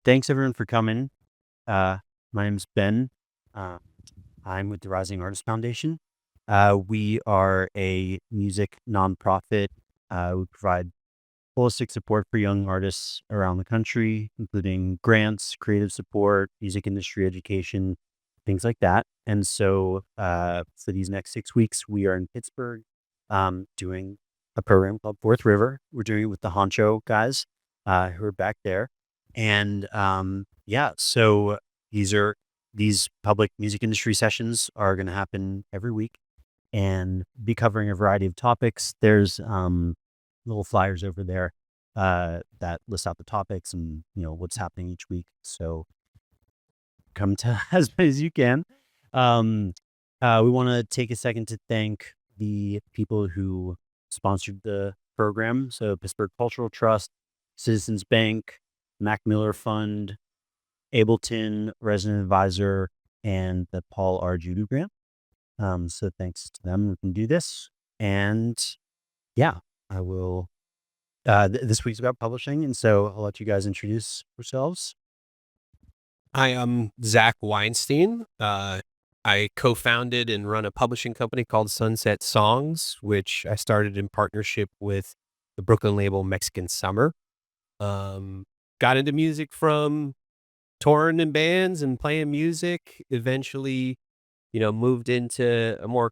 Thanks everyone for coming. My name's Ben. Uh, I'm with the Rising Artists Foundation. We are a music nonprofit. We provide holistic support for young artists around the country, including grants, creative support, music industry education, things like that. And so for these next 6 weeks, we are in Pittsburgh doing a program called Fourth River. We're doing it with the Honcho guys who are back there. And so these public music industry sessions are going to happen every week and be covering a variety of topics. There's little flyers over there that list out the topics and what's happening each week. So come to as many as you can. We want to take a second to thank the people who sponsored the program. So Pittsburgh Cultural Trust, Citizens Bank, Mac Miller Fund, Ableton Resident Advisor, and the Paul R. Judo Grant. So thanks to them, we can do this. And yeah, I will. This week's about publishing, and so I'll let you guys introduce yourselves. I am Zack Weinstein. I co-founded and run a publishing company called Sunset Songs, which I started in partnership with the Brooklyn label Mexican Summer. Got into music from touring in bands and playing music. Eventually, moved into a more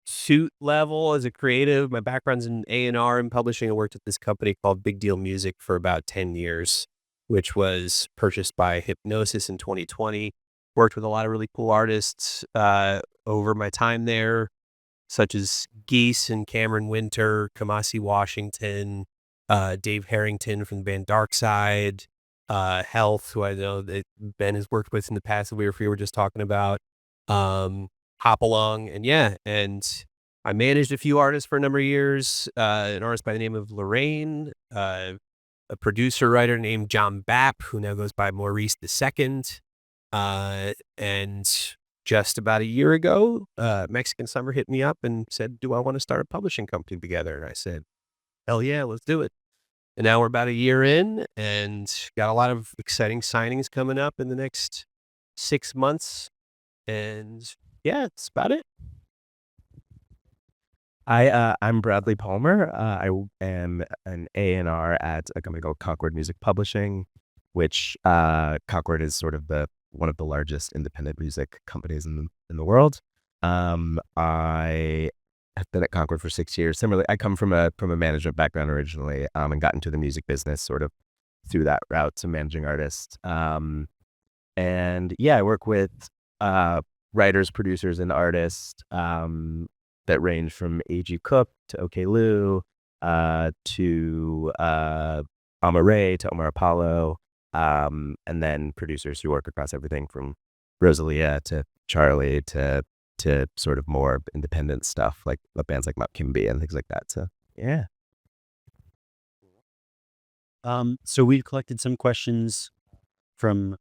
suit level as a creative. My background's in A&R and publishing. I worked at this company called Big Deal Music for about 10 years, which was purchased by Hypnosis in 2020. Worked with a lot of really cool artists over my time there, such as Geese and Cameron Winter, Kamasi Washington, Dave Harrington from the band Dark Side, Health, who I know that Ben has worked with in the past that we were just talking about, Hop Along, and I managed a few artists for a number of years, an artist by the name of Lorraine, a producer-writer named John Bapp, who now goes by Maurice II, and just about a year ago, Mexican Summer hit me up and said, do I want to start a publishing company together? And I said, hell yeah, let's do it. And now we're about a year in and got a lot of exciting signings coming up in the next 6 months. And yeah, that's about it. I'm Bradley Palmer. I am an A&R at a company called Concord Music Publishing, which Concord is sort of one of the largest independent music companies in the world. I have been at Concord for 6 years. Similarly, I come from a management background originally, and got into the music business sort of through that route to managing artists. And yeah, I work with writers, producers, and artists that range from A.G. Cook to OK Lou to Amare to Omar Apollo, and then producers who work across everything from Rosalia to Charlie to sort of more independent stuff like bands like Mount Kimby and things like that. So yeah. So we've collected some questions from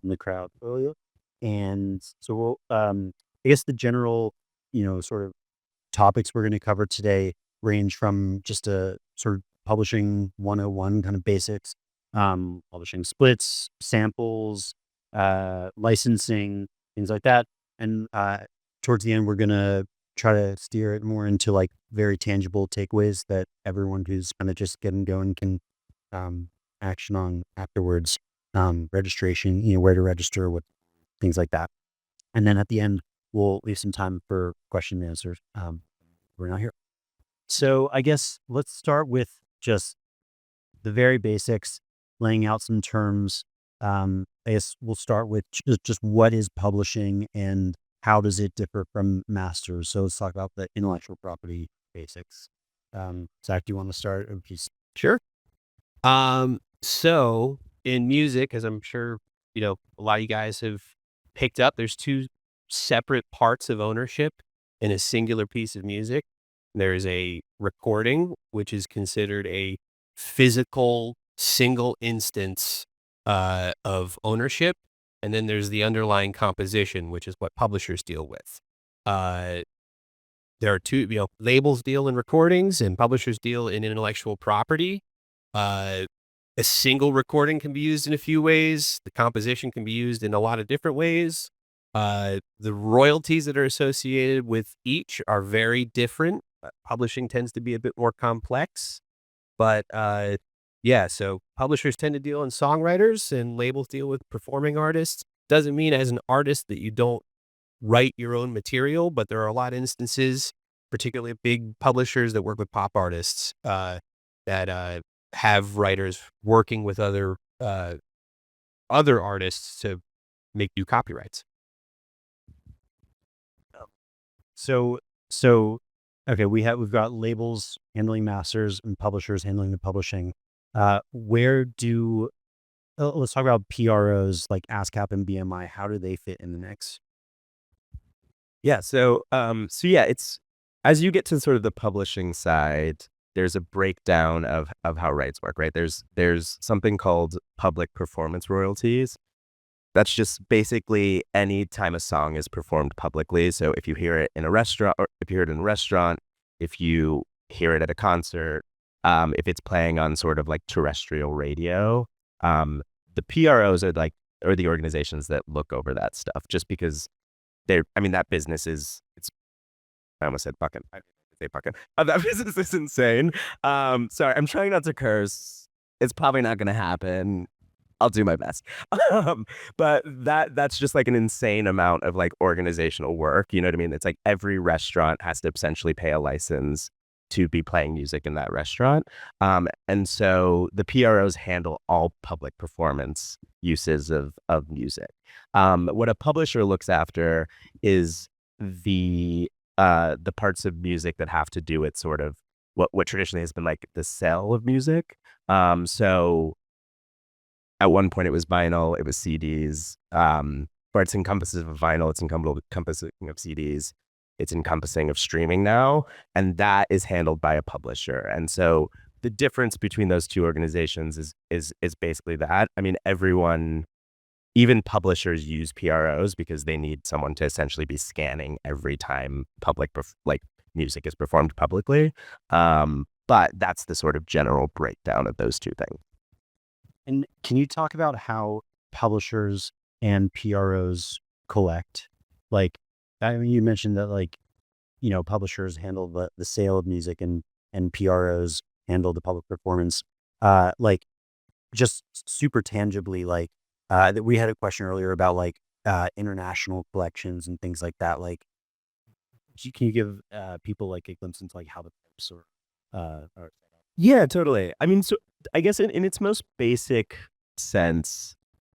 the crowd earlier, and so we'll I guess the general sort of topics we're going to cover today range from just a sort of publishing 101 kind of basics, publishing splits, samples, licensing, things like that. And towards the end, we're going to try to steer it more into like very tangible takeaways that everyone who's kind of just getting going can action on afterwards. Registration, where to register, what things like that. And then at the end, we'll leave some time for question and answers. We're not here. So I guess let's start with just the very basics, laying out some terms. I guess we'll start with just what is publishing and how does it differ from masters. So let's talk about the intellectual property basics. Zach, do you want to start? Sure. So in music, as I'm sure, a lot of you guys have picked up, there's two separate parts of ownership in a singular piece of music. There's a recording, which is considered a physical single instance of ownership. And then there's the underlying composition, which is what publishers deal with. There are two, labels deal in recordings and publishers deal in intellectual property. a single recording can be used in a few ways. The composition can be used in a lot of different ways. The royalties that are associated with each are very different. Publishing tends to be a bit more complex, but yeah, so publishers tend to deal in songwriters and labels deal with performing artists. Doesn't mean as an artist that you don't write your own material, but there are a lot of instances, particularly big publishers that work with pop artists, that have writers working with other artists to make new copyrights. So okay, we've got labels handling masters and publishers handling the publishing. Where do let's talk about PROs like ASCAP and BMI. How do they fit in the mix? Yeah. So yeah, it's as you get to sort of the publishing side, there's a breakdown of how rights work, right? There's something called public performance royalties. That's just basically any time a song is performed publicly. So if you hear it in a restaurant, or if you hear it in a restaurant, if you hear it at a concert, if it's playing on sort of like terrestrial radio, the PROs are are the organizations that look over that stuff, just because that business I almost said fucking. I didn't say fucking. That business is insane. Sorry, I'm trying not to curse. It's probably not going to happen. I'll do my best. But that's just like an insane amount of like organizational work. You know what I mean? It's like every restaurant has to essentially pay a license to be playing music in that restaurant. And so the PROs handle all public performance uses of music. What a publisher looks after is the parts of music that have to do with sort of what traditionally has been like the sale of music. So at one point it was vinyl, it was CDs. But it's encompassing of vinyl, it's encompassing of CDs, it's encompassing of streaming now, and that is handled by a publisher. And so the difference between those two organizations is basically that. I mean, everyone, even publishers, use PROs because they need someone to essentially be scanning every time music is performed publicly. But that's the sort of general breakdown of those two things. And can you talk about how publishers and PROs collect? Like, I mean, you mentioned that publishers handle the sale of music and PROs handle the public performance. Just super tangibly, that we had a question earlier about international collections and things like that. Can you give people like a glimpse into like how the types are? Yeah, totally. I mean, so I guess in its most basic sense,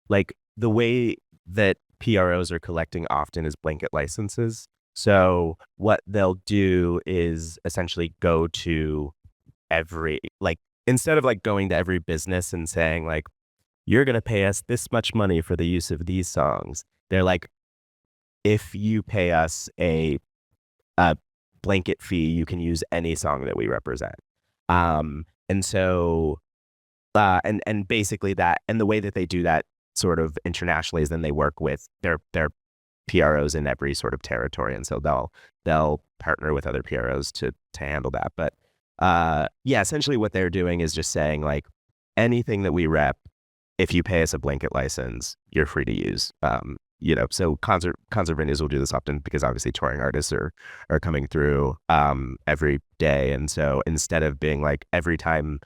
like the way that PROs are collecting often is blanket licenses. So what they'll do is essentially go to instead of going to every business and saying like, you're going to pay us this much money for the use of these songs. They're like, if you pay us a blanket fee, you can use any song that we represent. And so, and basically that, and the way that they do that sort of internationally is then they work with their PROs in every sort of territory. And so they'll partner with other PROs to handle that. But, yeah, essentially what they're doing is just saying like anything that we rep, if you pay us a blanket license, you're free to use. So concert venues will do this often because obviously touring artists are coming through every day. And so instead of being like every time,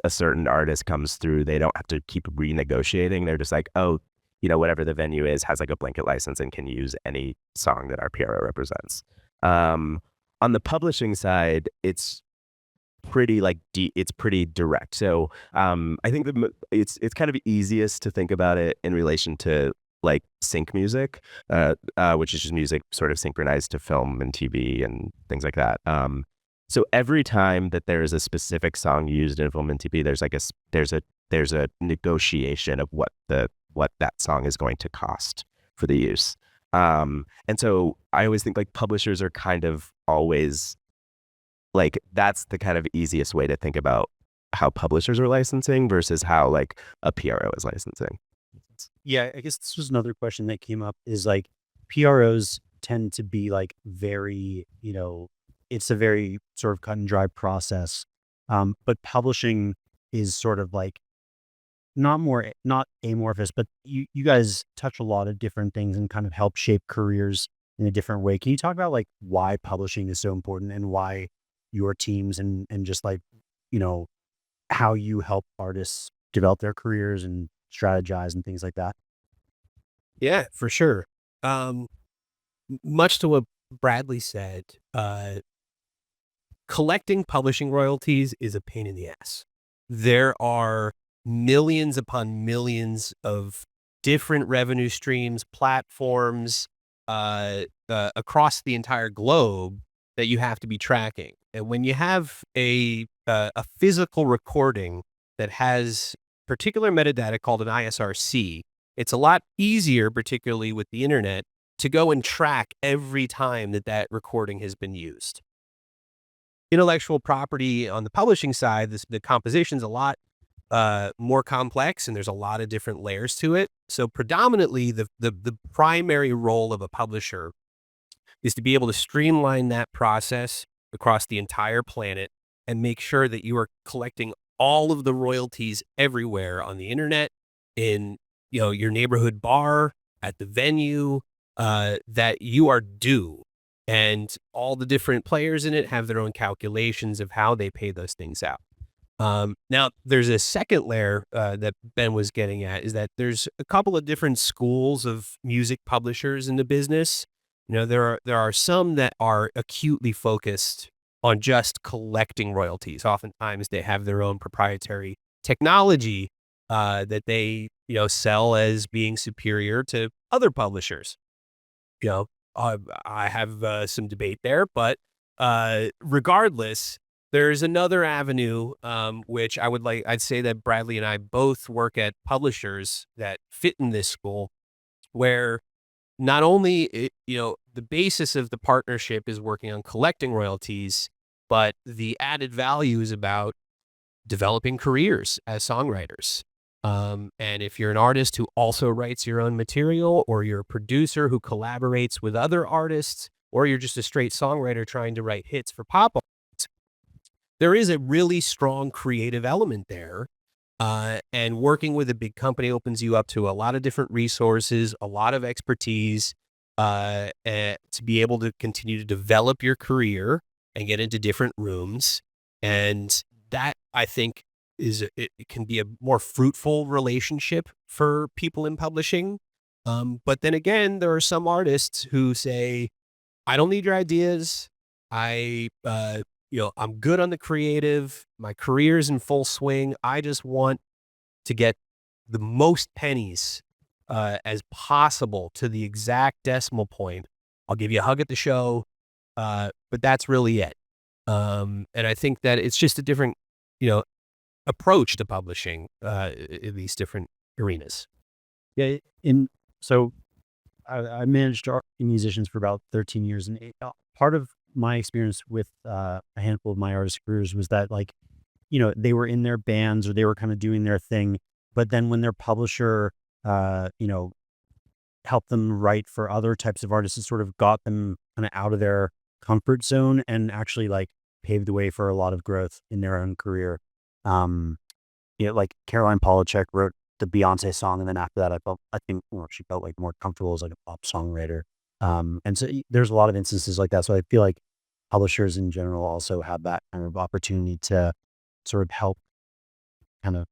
a certain artist comes through, they don't have to keep renegotiating. They're just like, oh, whatever the venue is has like a blanket license and can use any song that our PRO represents. On the publishing side, it's pretty it's pretty direct. So I think it's kind of easiest to think about it in relation to like sync music, which is just music sort of synchronized to film and TV and things like that. So every time that there is a specific song used in film and TV, there's a negotiation of what that song is going to cost for the use. And so I always think like publishers are kind of always like, that's the kind of easiest way to think about how publishers are licensing versus how like a PRO is licensing. Yeah, I guess this was another question that came up is like PROs tend to be like very, it's a very sort of cut and dry process. But publishing is sort of like not amorphous, but you guys touch a lot of different things and kind of help shape careers in a different way. Can you talk about like why publishing is so important and why your teams and just like, you know, how you help artists develop their careers and strategize and things like that? Yeah, for sure. Much to what Bradley said, collecting publishing royalties is a pain in the ass. There are millions upon millions of different revenue streams, platforms, across the entire globe that you have to be tracking. And when you have a physical recording that has particular metadata called an ISRC, it's a lot easier, particularly with the internet, to go and track every time that recording has been used. Intellectual property on the publishing side, the composition's a lot more complex, and there's a lot of different layers to it. So predominantly, the primary role of a publisher is to be able to streamline that process across the entire planet and make sure that you are collecting all of the royalties everywhere on the internet, in your neighborhood bar, at the venue, that you are due. And all the different players in it have their own calculations of how they pay those things out. Now, there's a second layer that Ben was getting at, is that there's a couple of different schools of music publishers in the business. There are some that are acutely focused on just collecting royalties. Oftentimes, they have their own proprietary technology that they sell as being superior to other publishers. I have some debate there, but regardless, there's another avenue, which I'd say that Bradley and I both work at publishers that fit in this school, where not only the basis of the partnership is working on collecting royalties, but the added value is about developing careers as songwriters. And if you're an artist who also writes your own material, or you're a producer who collaborates with other artists, or you're just a straight songwriter trying to write hits for pop artists, there is a really strong creative element there. And working with a big company opens you up to a lot of different resources, a lot of expertise, to be able to continue to develop your career and get into different rooms. And that, I think, it can be a more fruitful relationship for people in publishing. But then again, there are some artists who say, I don't need your ideas. I'm good on the creative. My career's in full swing. I just want to get the most pennies as possible to the exact decimal point. I'll give you a hug at the show, but that's really it. And I think that it's just a different, approach to publishing in these different arenas. Yeah. So I managed musicians for about 13 years, and part of my experience with a handful of my artist careers was that, like, they were in their bands or they were kind of doing their thing, but then when their publisher, helped them write for other types of artists, it sort of got them kind of out of their comfort zone and actually like paved the way for a lot of growth in their own career. Like Caroline Polachek wrote the Beyonce song, and then after that, I think she felt like more comfortable as like a pop songwriter. And so there's a lot of instances like that. So I feel like publishers in general also have that kind of opportunity to sort of help kind of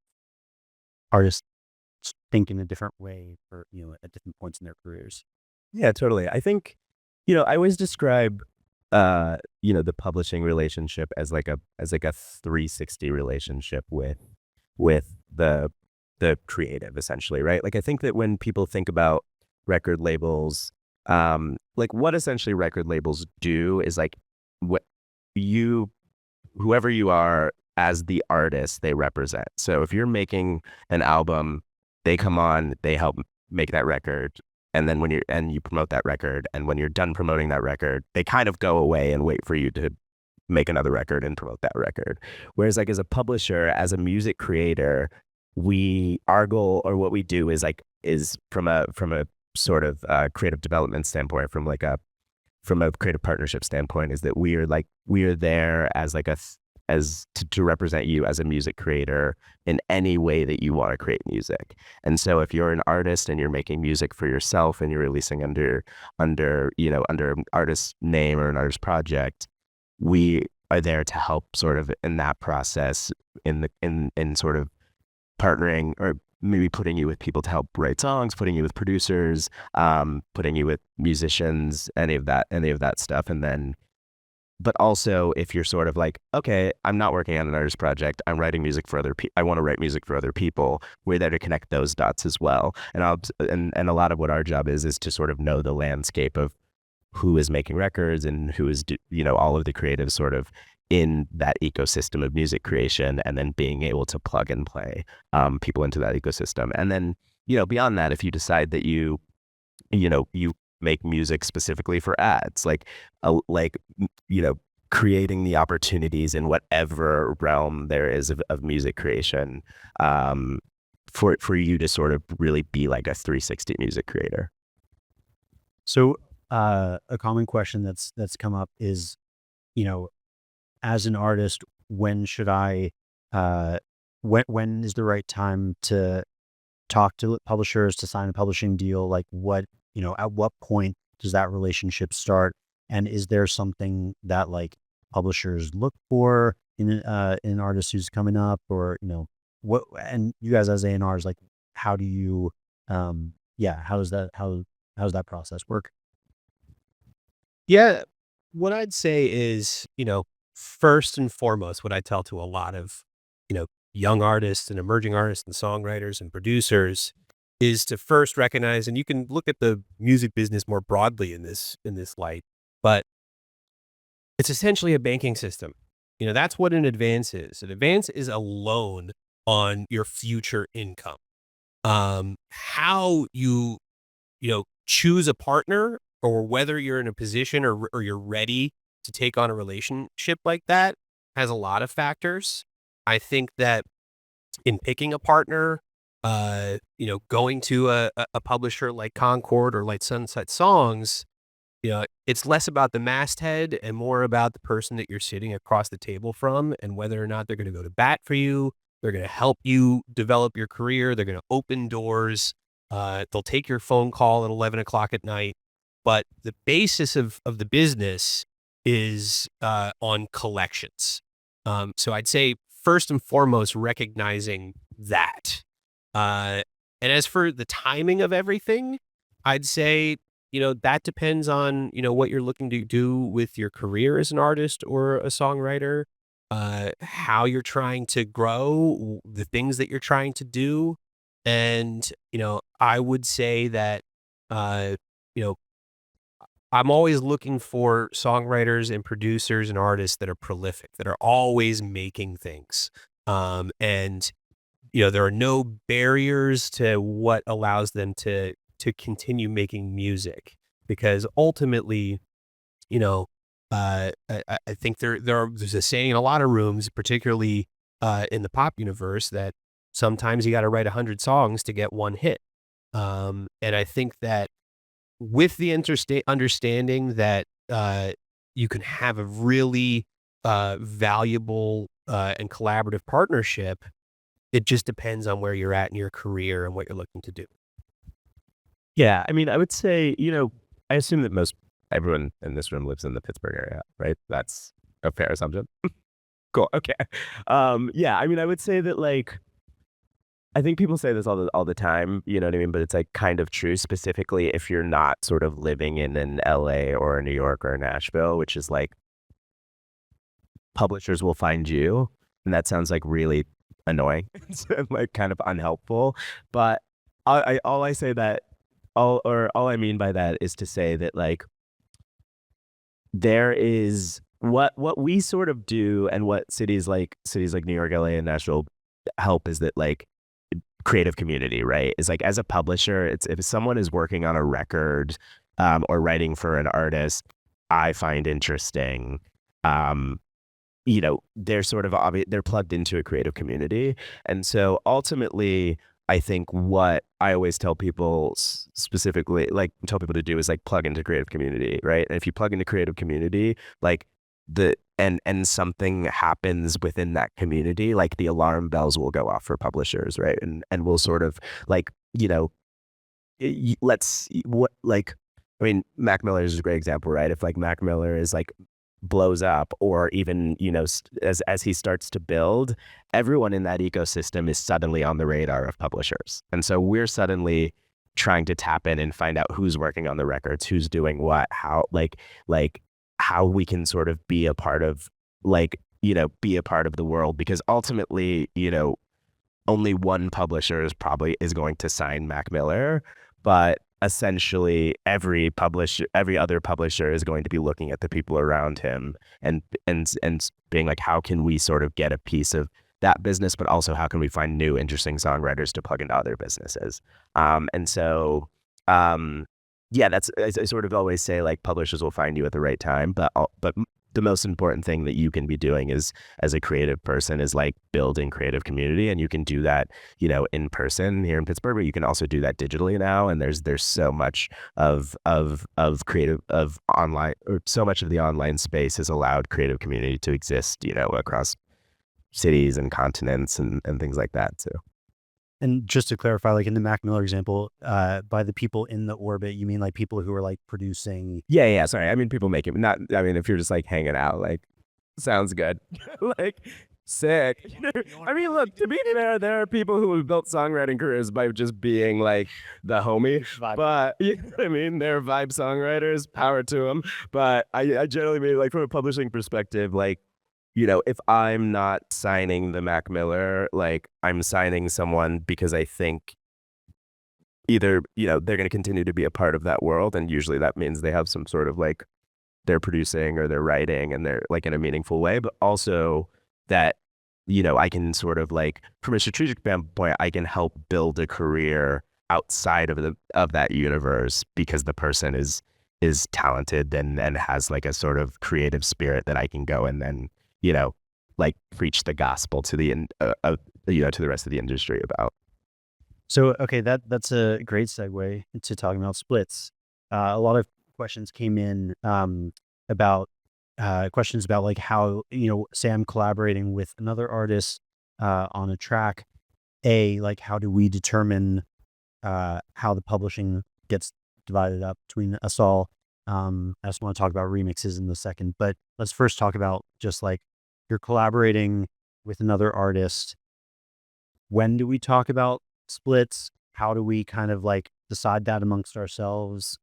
artists think in a different way for at different points in their careers. Yeah, totally. I think, I always describe, the publishing relationship as like a 360 relationship with the creative, essentially, right? Like, I think that when people think about record labels, like what essentially record labels do is like whoever you are as the artist they represent. So if you're making an album, they come on, they help make that record. And then you promote that record, and when you're done promoting that record, they kind of go away and wait for you to make another record and promote that record. Whereas like as a publisher, as a music creator, our goal, or what we do is from a sort of creative development standpoint, from a creative partnership standpoint, is that we are there as like to represent you as a music creator in any way that you want to create music. And so if you're an artist and you're making music for yourself and you're releasing under an artist name or an artist project, we are there to help sort of in that process, in sort of partnering or maybe putting you with people to help write songs, putting you with producers, putting you with musicians, any of that stuff. And then, but also if you're sort of like, okay, I'm not working on an artist project, I'm writing music for other people, I want to write music for other people, we're there to connect those dots as well. And a lot of what our job is to sort of know the landscape of who is making records and who is, all of the creatives sort of in that ecosystem of music creation, and then being able to plug and play people into that ecosystem. And then, beyond that, if you decide that you make music specifically for ads, creating the opportunities in whatever realm there is of music creation, for you to sort of really be like a 360 music creator. So a common question that's come up is, as an artist, when should I, when is the right time to talk to publishers, to sign a publishing deal? Like what, at what point does that relationship start? And is there something that like publishers look for in an artist who's coming up, or, what, and you guys as A&Rs, like, how do you, how does that process work? Yeah, what I'd say is, first and foremost, what I tell to a lot of, young artists and emerging artists and songwriters and producers is to first recognize, and you can look at the music business more broadly in this light, but it's essentially a banking system. That's what an advance is. An advance is a loan on your future income. How you choose a partner, or whether you're in a position or you're ready to take on a relationship like that, has a lot of factors. I think that in picking a partner, going to a publisher like Concord or like Sunset Songs, it's less about the masthead and more about the person that you're sitting across the table from, and whether or not they're going to go to bat for you. They're going to help you develop your career. They're going to open doors. They'll take your phone call at 11 o'clock at night. But the basis of the business is on collections. So I'd say first and foremost, recognizing that. And as for the timing of everything, I'd say, that depends on, what you're looking to do with your career as an artist or a songwriter, how you're trying to grow, the things that you're trying to do. And, I would say that, I'm always looking for songwriters and producers and artists that are prolific, that are always making things. And, there are no barriers to what allows them to continue making music, because ultimately, I think there's a saying in a lot of rooms, particularly in the pop universe, that sometimes you got to write 100 songs to get one hit. And I think that with the understanding that you can have a really valuable and collaborative partnership, it just depends on where you're at in your career and what you're looking to do. Yeah, I mean, I would say, I assume that everyone in this room lives in the Pittsburgh area, right? That's a fair assumption. Cool. Okay. Yeah, I mean, I would say that, like, I think people say this all the time, you know what I mean? But it's like kind of true, specifically if you're not sort of living in an LA or a New York or a Nashville, which is like publishers will find you. And that sounds like really annoying and like kind of unhelpful. But all I mean by that is to say that, like, there is what we sort of do, and what cities like New York, LA, and Nashville help is that, like, creative community, right? Is like, as a publisher, it's if someone is working on a record or writing for an artist I find interesting, they're sort of they're plugged into a creative community. And so ultimately, I think what I always tell people specifically, like tell people to do, is like plug into creative community, right? And if you plug into creative community, like and something happens within that community, like the alarm bells will go off for publishers, right? And we'll sort of like, I mean, Mac Miller is a great example, right? If like Mac Miller is like blows up, or even, as he starts to build, everyone in that ecosystem is suddenly on the radar of publishers. And so we're suddenly trying to tap in and find out who's working on the records, who's doing what, how, like how we can sort of be a part of be a part of the world, because ultimately, only one publisher is going to sign Mac Miller, but essentially every other publisher is going to be looking at the people around him and being like, how can we sort of get a piece of that business, but also how can we find new interesting songwriters to plug into other businesses? That's, I sort of always say, like, publishers will find you at the right time, but the most important thing that you can be doing is, as a creative person, is like building creative community. And you can do that, in person here in Pittsburgh, but you can also do that digitally now. And there's so much of online, or so much of the online space has allowed creative community to exist, across cities and continents and things like that too. And just to clarify, like in the Mac Miller example, by the people in the orbit, you mean like people who are like producing? Yeah. Sorry. I mean, people make it. If you're just like hanging out, like, sounds good. Like, sick. I mean, look, to be fair, there are people who have built songwriting careers by just being like the homie. Vibe. But they're vibe songwriters. Power to them. But I generally mean, like, from a publishing perspective, like, if I'm not signing the Mac Miller, like, I'm signing someone because I think either, they're going to continue to be a part of that world. And usually that means they have some sort of like, they're producing or they're writing and they're like in a meaningful way, but also that, I can sort of like, from a strategic standpoint, I can help build a career outside of that universe, because the person is talented and has like a sort of creative spirit that I can go and then, like, preach the gospel to the to the rest of the industry about. So, okay, that's a great segue into talking about splits. A lot of questions came in about questions about like how, say I'm collaborating with another artist on a track. Like, how do we determine how the publishing gets divided up between us all? I just want to talk about remixes in a second, but let's first talk about just like, you're collaborating with another artist. When do we talk about splits? How do we kind of like decide that amongst ourselves?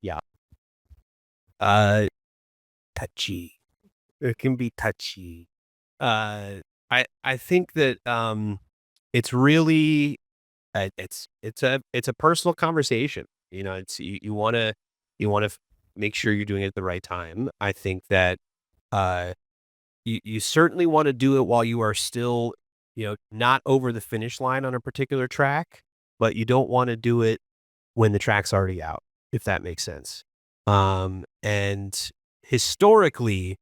Yeah. Touchy. It can be touchy. I think that it's really it's a personal conversation. It's you want to make sure you're doing it at the right time. I think that you certainly want to do it while you are still, not over the finish line on a particular track, but you don't want to do it when the track's already out, if that makes sense. And historically,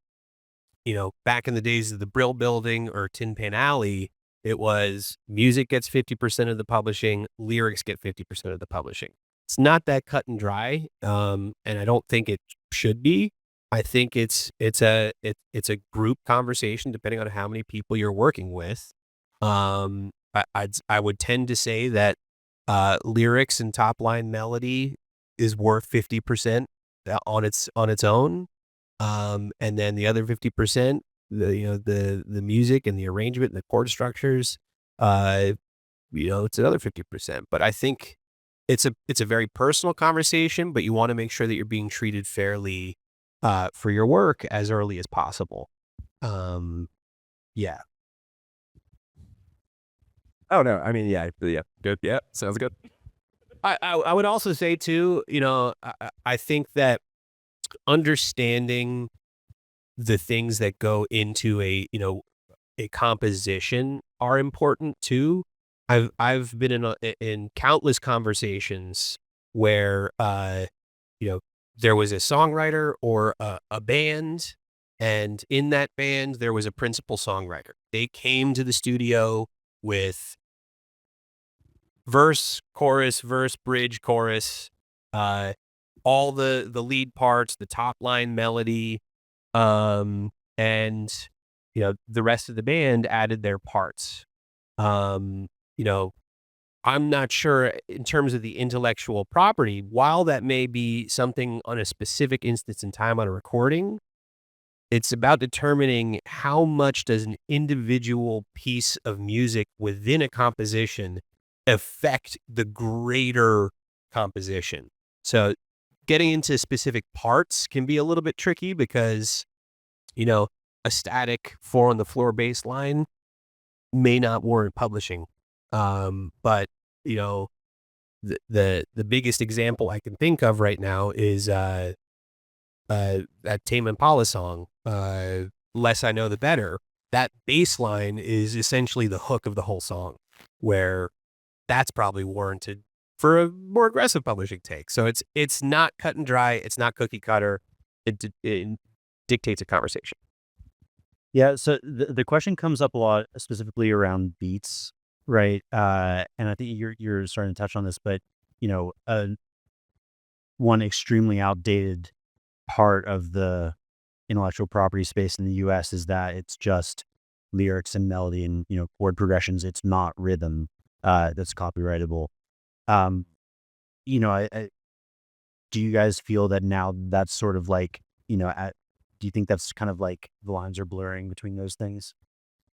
back in the days of the Brill Building or Tin Pan Alley, it was music gets 50% of the publishing, lyrics get 50% of the publishing. It's not that cut and dry, and I don't think it should be. I think it's a group conversation depending on how many people you're working with. I would tend to say that lyrics and top line melody is worth 50% on its own, and then the other 50%, the music and the arrangement and the chord structures, it's another 50%. But I think it's a very personal conversation, but you want to make sure that you're being treated fairly for your work as early as possible. Yeah. Oh no, I mean, yeah, good, yeah, sounds good. I would also say too, I think that understanding the things that go into a composition are important too. I've been in countless conversations where there was a songwriter or a band, and in that band there was a principal songwriter. They came to the studio with verse, bridge, chorus, all the lead parts, the top line melody, and the rest of the band added their parts. I'm not sure in terms of the intellectual property, while that may be something on a specific instance in time on a recording, it's about determining how much does an individual piece of music within a composition affect the greater composition. So getting into specific parts can be a little bit tricky because, a static 4 on the floor bass line may not warrant publishing. But the biggest example I can think of right now is that Tame Impala song, Less I Know the Better. That bass line is essentially the hook of the whole song, where that's probably warranted for a more aggressive publishing take. So it's not cut and dry. It's not cookie cutter. It dictates a conversation. Yeah, so the question comes up a lot, specifically around beats, right? And I think you're starting to touch on this, but one extremely outdated part of the intellectual property space in the U.S. is that it's just lyrics and melody and chord progressions. It's not rhythm that's copyrightable. I do you guys feel that now that's sort of like do you think that's kind of like the lines are blurring between those things?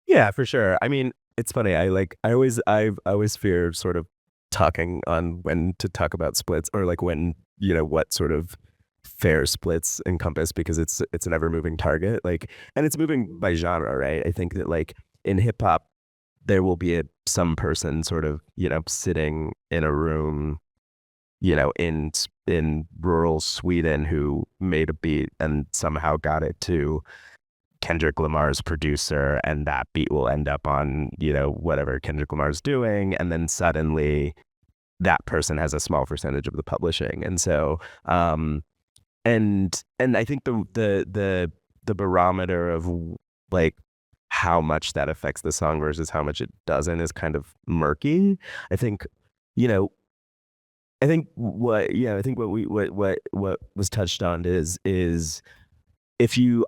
Yeah, for sure. I mean, it's funny. I always fear sort of talking on when to talk about splits, or like when, what sort of fair splits encompass, because it's an ever moving target. Like, and it's moving by genre, right? I think that like in hip hop, there will be some person sort of, sitting in a room, in rural Sweden who made a beat and somehow got it to Kendrick Lamar's producer, and that beat will end up on, whatever Kendrick Lamar's doing. And then suddenly that person has a small percentage of the publishing. And so, and I think the barometer of like how much that affects the song versus how much it doesn't is kind of murky. I think, what was touched on is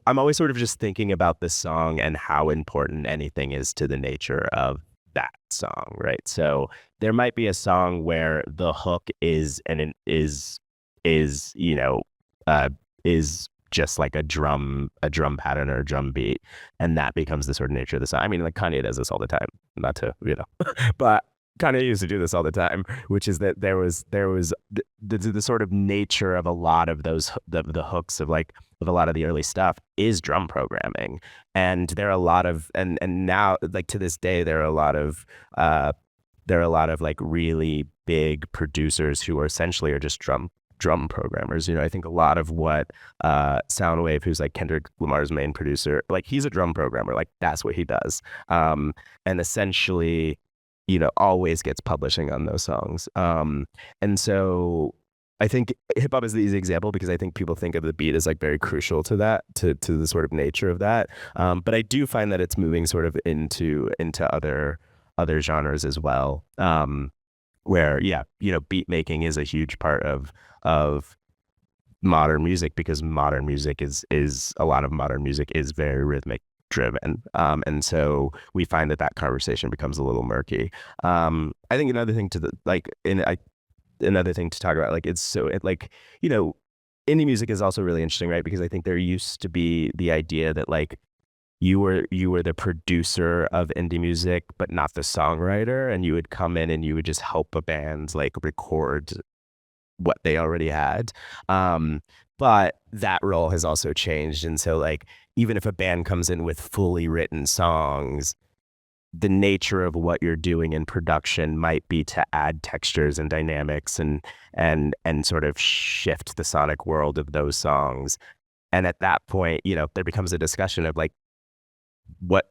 I'm always sort of just thinking about the song and how important anything is to the nature of that song, right? So there might be a song where the hook is just like a drum pattern or a drum beat, and that becomes the sort of nature of the song. I mean, like Kanye does this all the time, not to, but Kanye used to do this all the time, which is that there was the sort of nature of a lot of those, the hooks of a lot of the early stuff is drum programming. And there are a lot of, and now, like to this day, there are a lot of like really big producers who are essentially just drum programmers. I think a lot of what Soundwave, who's like Kendrick Lamar's main producer, like he's a drum programmer, like that's what he does. And essentially, always gets publishing on those songs. And so I think hip hop is the easy example because I think people think of the beat as like very crucial to that, to the sort of nature of that. But I do find that it's moving sort of into other genres as well. Where, beat making is a huge part of modern music, because modern music is a lot of modern music is very rhythmic driven. And so we find that conversation becomes a little murky. I think another thing to talk about, like, indie music is also really interesting, right? Because I think there used to be the idea that like you were the producer of indie music, but not the songwriter, and you would come in and you would just help a band like record what they already had. But that role has also changed. And so like, even if a band comes in with fully written songs, the nature of what you're doing in production might be to add textures and dynamics and sort of shift the sonic world of those songs. And at that point, there becomes a discussion of like, what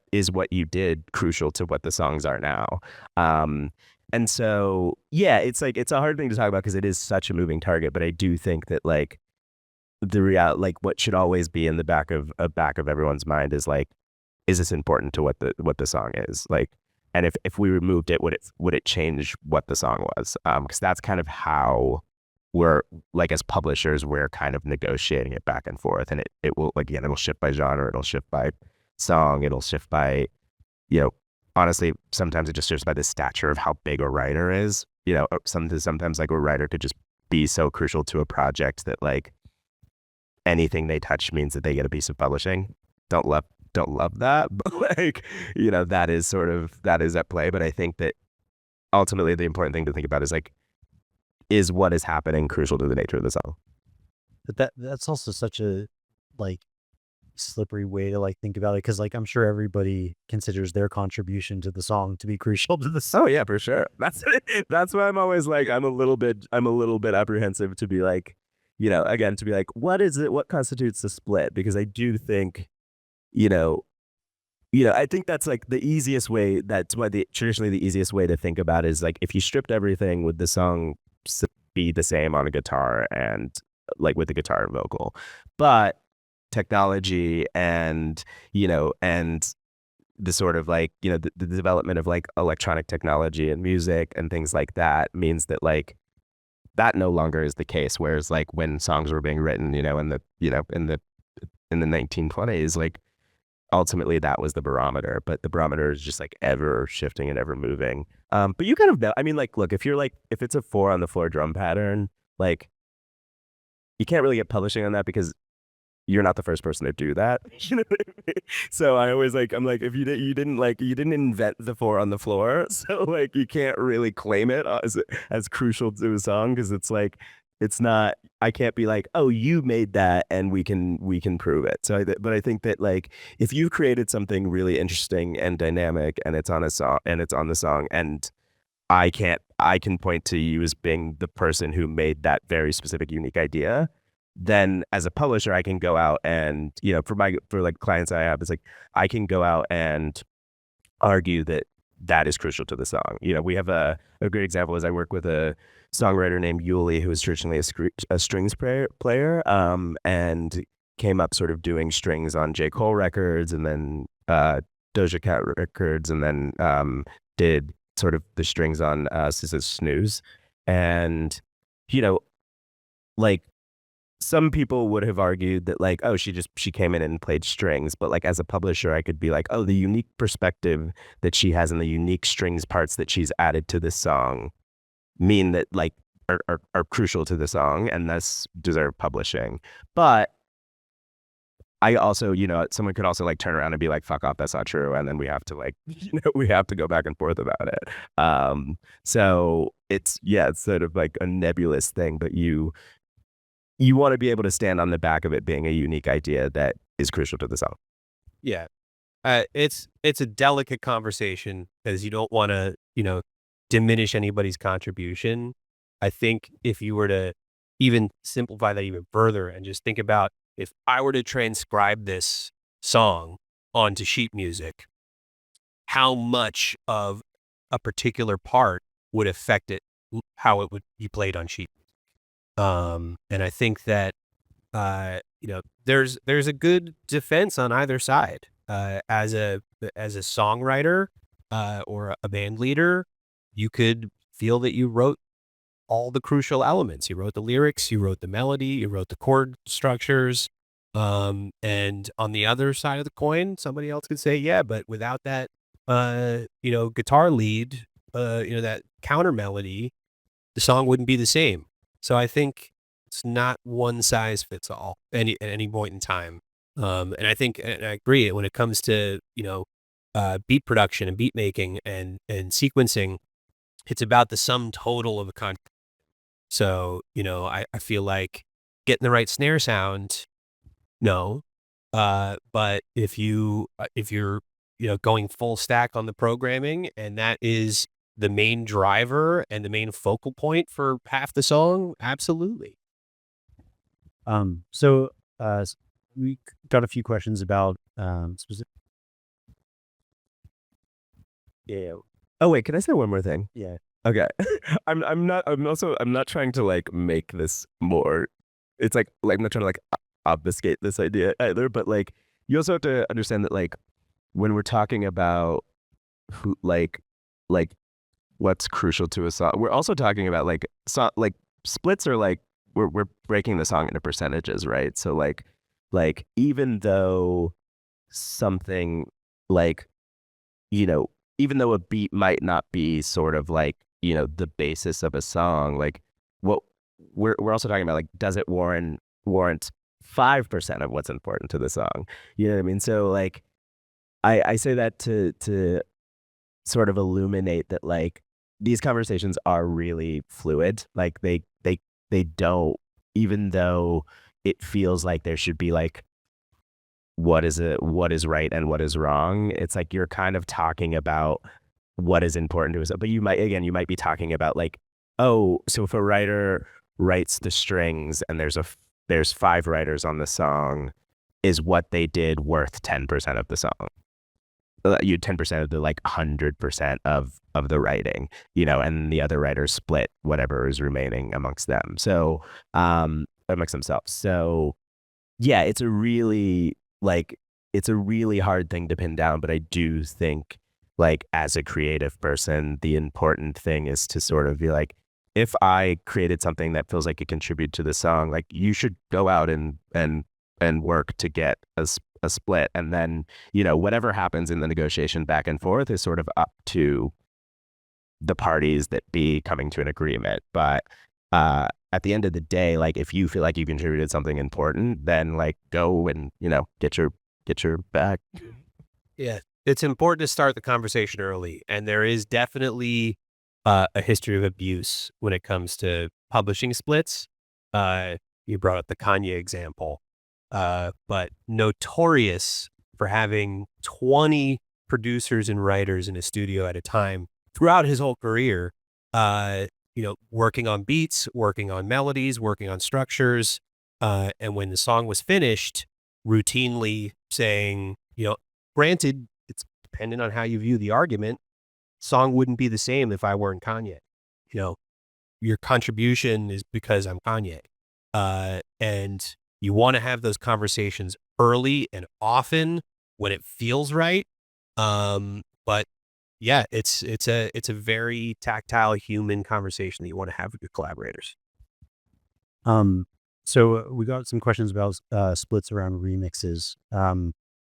you did crucial to what the songs are now? And so, yeah, it's like, it's a hard thing to talk about because it is such a moving target. But I do think that like what should always be in the back of everyone's mind is like, is this important to what the song is like? And if we removed it, would it change what the song was? Because that's kind of how we're like, as publishers, we're kind of negotiating it back and forth, and it will, again, it'll shift by genre, it'll shift by song, it'll shift by, honestly, sometimes it just shifts by the stature of how big a writer is. Sometimes like a writer could just be so crucial to a project that like anything they touch means that they get a piece of publishing. Don't love that, but like, that is at play. But I think that ultimately the important thing to think about is like, is what is happening crucial to the nature of the song? But that's also such a like slippery way to like think about it, because like I'm sure everybody considers their contribution to the song to be crucial to the song. Oh yeah, for sure. That's why I'm always like, I'm a little bit apprehensive to be like, again, to be like, what constitutes the split? Because I do think, I think that's like the easiest way. That's why traditionally the easiest way to think about it is like, if you stripped everything, would the song be the same on a guitar and like with the guitar and vocal? But technology and and the sort of like the development of like electronic technology and music and things like that means that like that no longer is the case. Whereas like when songs were being written, in the 1920s, like ultimately that was the barometer, but the barometer is just like ever shifting and ever moving. But you kind of know, I mean, like, look, if it's a 4 on the floor drum pattern, like you can't really get publishing on that because you're not the first person to do that. You know what I mean? So I always like, I'm like, if you didn't invent the 4 on the floor, so like you can't really claim it as crucial to a song, because it's like, it's not, I can't be like, oh, you made that and we can prove it. So but I think that like, if you've created something really interesting and dynamic and it's on a song and it's on the song, and I can point to you as being the person who made that very specific unique idea, then as a publisher I can go out and for like clients I have, it's like I can go out and argue that is crucial to the song. We have a great example is I work with a songwriter named Yuli, who is traditionally a strings player, and came up sort of doing strings on J. Cole records, and then Doja Cat records, and then did sort of the strings on SZA's Snooze. And like, some people would have argued that like, oh, she came in and played strings, but like as a publisher I could be like, oh, the unique perspective that she has and the unique strings parts that she's added to this song mean that like are crucial to the song and thus deserve publishing. But I also, someone could also like turn around and be like, fuck off, that's not true, and then we have to like we have to go back and forth about it. So it's sort of like a nebulous thing, but you want to be able to stand on the back of it being a unique idea that is crucial to the song. Yeah. It's a delicate conversation because you don't want to, diminish anybody's contribution. I think if you were to even simplify that even further and just think about, if I were to transcribe this song onto sheet music, how much of a particular part would affect it, how it would be played on sheet. And I think that, there's a good defense on either side. As a songwriter, or a band leader, you could feel that you wrote all the crucial elements. You wrote the lyrics, you wrote the melody, you wrote the chord structures. And on the other side of the coin, somebody else could say, yeah, but without that, guitar lead, that counter melody, the song wouldn't be the same. So I think it's not one size fits all at any point in time. And I think, and I agree, when it comes to, beat production and beat making and sequencing, it's about the sum total of a contract. So, I feel like getting the right snare sound, no. But if you're, going full stack on the programming, and that is the main driver and the main focal point for half the song, absolutely. So we got a few questions about specific. Yeah. Oh wait, can I say one more thing? Yeah. Okay. I'm not trying to like make this more. It's like I'm not trying to like obfuscate this idea either, but like you also have to understand that like when we're talking about who like what's crucial to a song, we're also talking about like splits are like we're breaking the song into percentages, right? So like even though something like, you know, even though a beat might not be sort of like, you know, the basis of a song, like what we're also talking about, like, does it warrant 5% of what's important to the song? You know what I mean? So like I say that to sort of illuminate that like these conversations are really fluid. Like they don't, even though it feels like there should be like what is right and what is wrong. It's like you're kind of talking about what is important to us. But you might be talking about like, oh, so if a writer writes the strings and there's 5 writers on the song, is what they did worth 10% of the song? You 10% of the like 100% of the writing, you know, and the other writers split whatever is remaining amongst them. So amongst themselves. So yeah, it's a really hard thing to pin down, but I do think like as a creative person, the important thing is to sort of be like, if I created something that feels like it contributed to the song, like you should go out and work to get a split. And then, you know, whatever happens in the negotiation back and forth is sort of up to the parties that be coming to an agreement. But at the end of the day, like if you feel like you contributed something important, then like go and, you know, get your back. Yeah, it's important to start the conversation early, and there is definitely a history of abuse when it comes to publishing splits. You brought up the Kanye example, but notorious for having 20 producers and writers in a studio at a time throughout his whole career. You know, working on beats, working on melodies, working on structures, and when the song was finished, routinely saying, you know, granted, it's dependent on how you view the argument, song wouldn't be the same if I weren't Kanye. You know, your contribution is because I'm Kanye. And you want to have those conversations early and often when it feels right. But yeah, it's a very tactile human conversation that you want to have with your collaborators. So we got some questions about splits around remixes.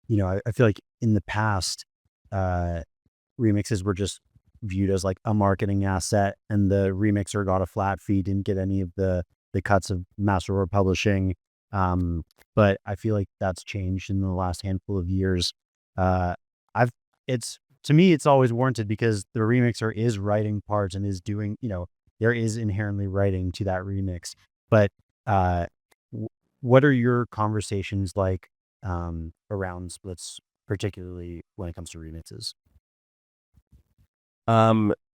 You know, I feel like in the past, remixes were just viewed as like a marketing asset, and the remixer got a flat fee, didn't get any of the cuts of master publishing. But I feel like that's changed in the last handful of years. To me, it's always warranted because the remixer is writing parts and is doing, you know, there is inherently writing to that remix. But what are your conversations like around splits, particularly when it comes to remixes?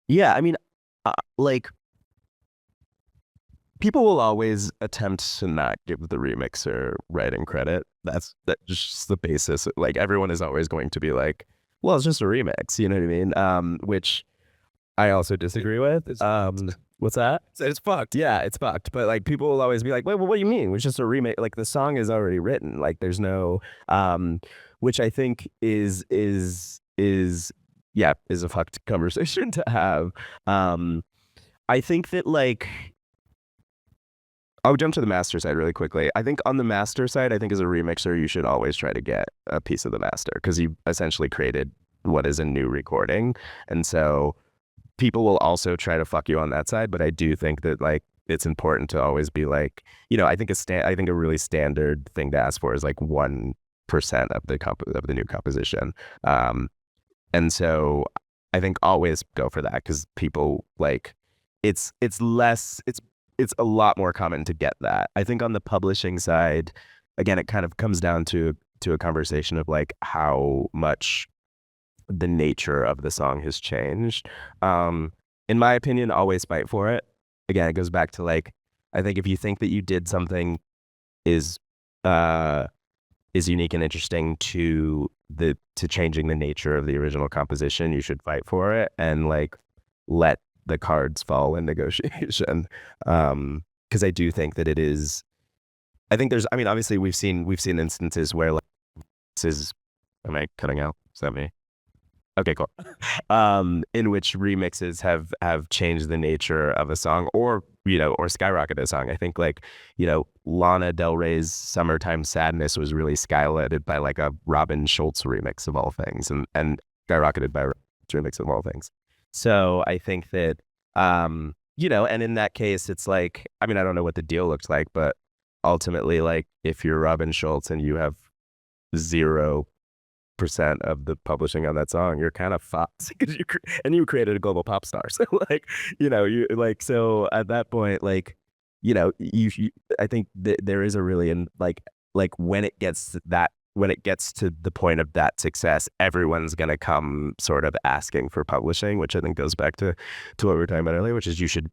Yeah, I mean, like people will always attempt to not give the remixer writing credit. That's just the basis. Like everyone is always going to be like, well, it's just a remix, you know what I mean? Which I also disagree with. What's that? It's fucked. Yeah, it's fucked. But like people will always be like, wait, well, what do you mean? It's just a remake. Like the song is already written. Like there's no, which I think is a fucked conversation to have. I think that like, I'll jump to the master side really quickly. I think on the master side, I think as a remixer, you should always try to get a piece of the master because you essentially created what is a new recording. And so people will also try to fuck you on that side. But I do think that like, it's important to always be like, you know, I think a really standard thing to ask for is like 1% of the new composition. And so I think always go for that because people like, it's a lot more common to get that. I think on the publishing side, again, it kind of comes down to a conversation of like how much the nature of the song has changed. In my opinion, always fight for it. Again, it goes back to like, I think if you think that you did something is unique and interesting to changing the nature of the original composition, you should fight for it and like let the cards fall in negotiation. Because I do think that it is. I think there's. I mean, obviously, we've seen instances where like this is. Am I cutting out? Is that me? Okay, cool. In which remixes have changed the nature of a song, or or skyrocketed a song. I think Lana Del Rey's "Summertime Sadness" was really skylighted by like a Robin Schulz remix of all things, and skyrocketed by a remix of all things. So I think that and in that case, it's like, I mean, I don't know what the deal looked like, but ultimately, like, if you're Robin Schulz and you have 0% of the publishing on that song, you're kind of fucked because you created a global pop star. So like, you like, so at that point, like, I think that there is a really, like when it gets to the point of that success, everyone's going to come sort of asking for publishing, which I think goes back to what we were talking about earlier, which is you should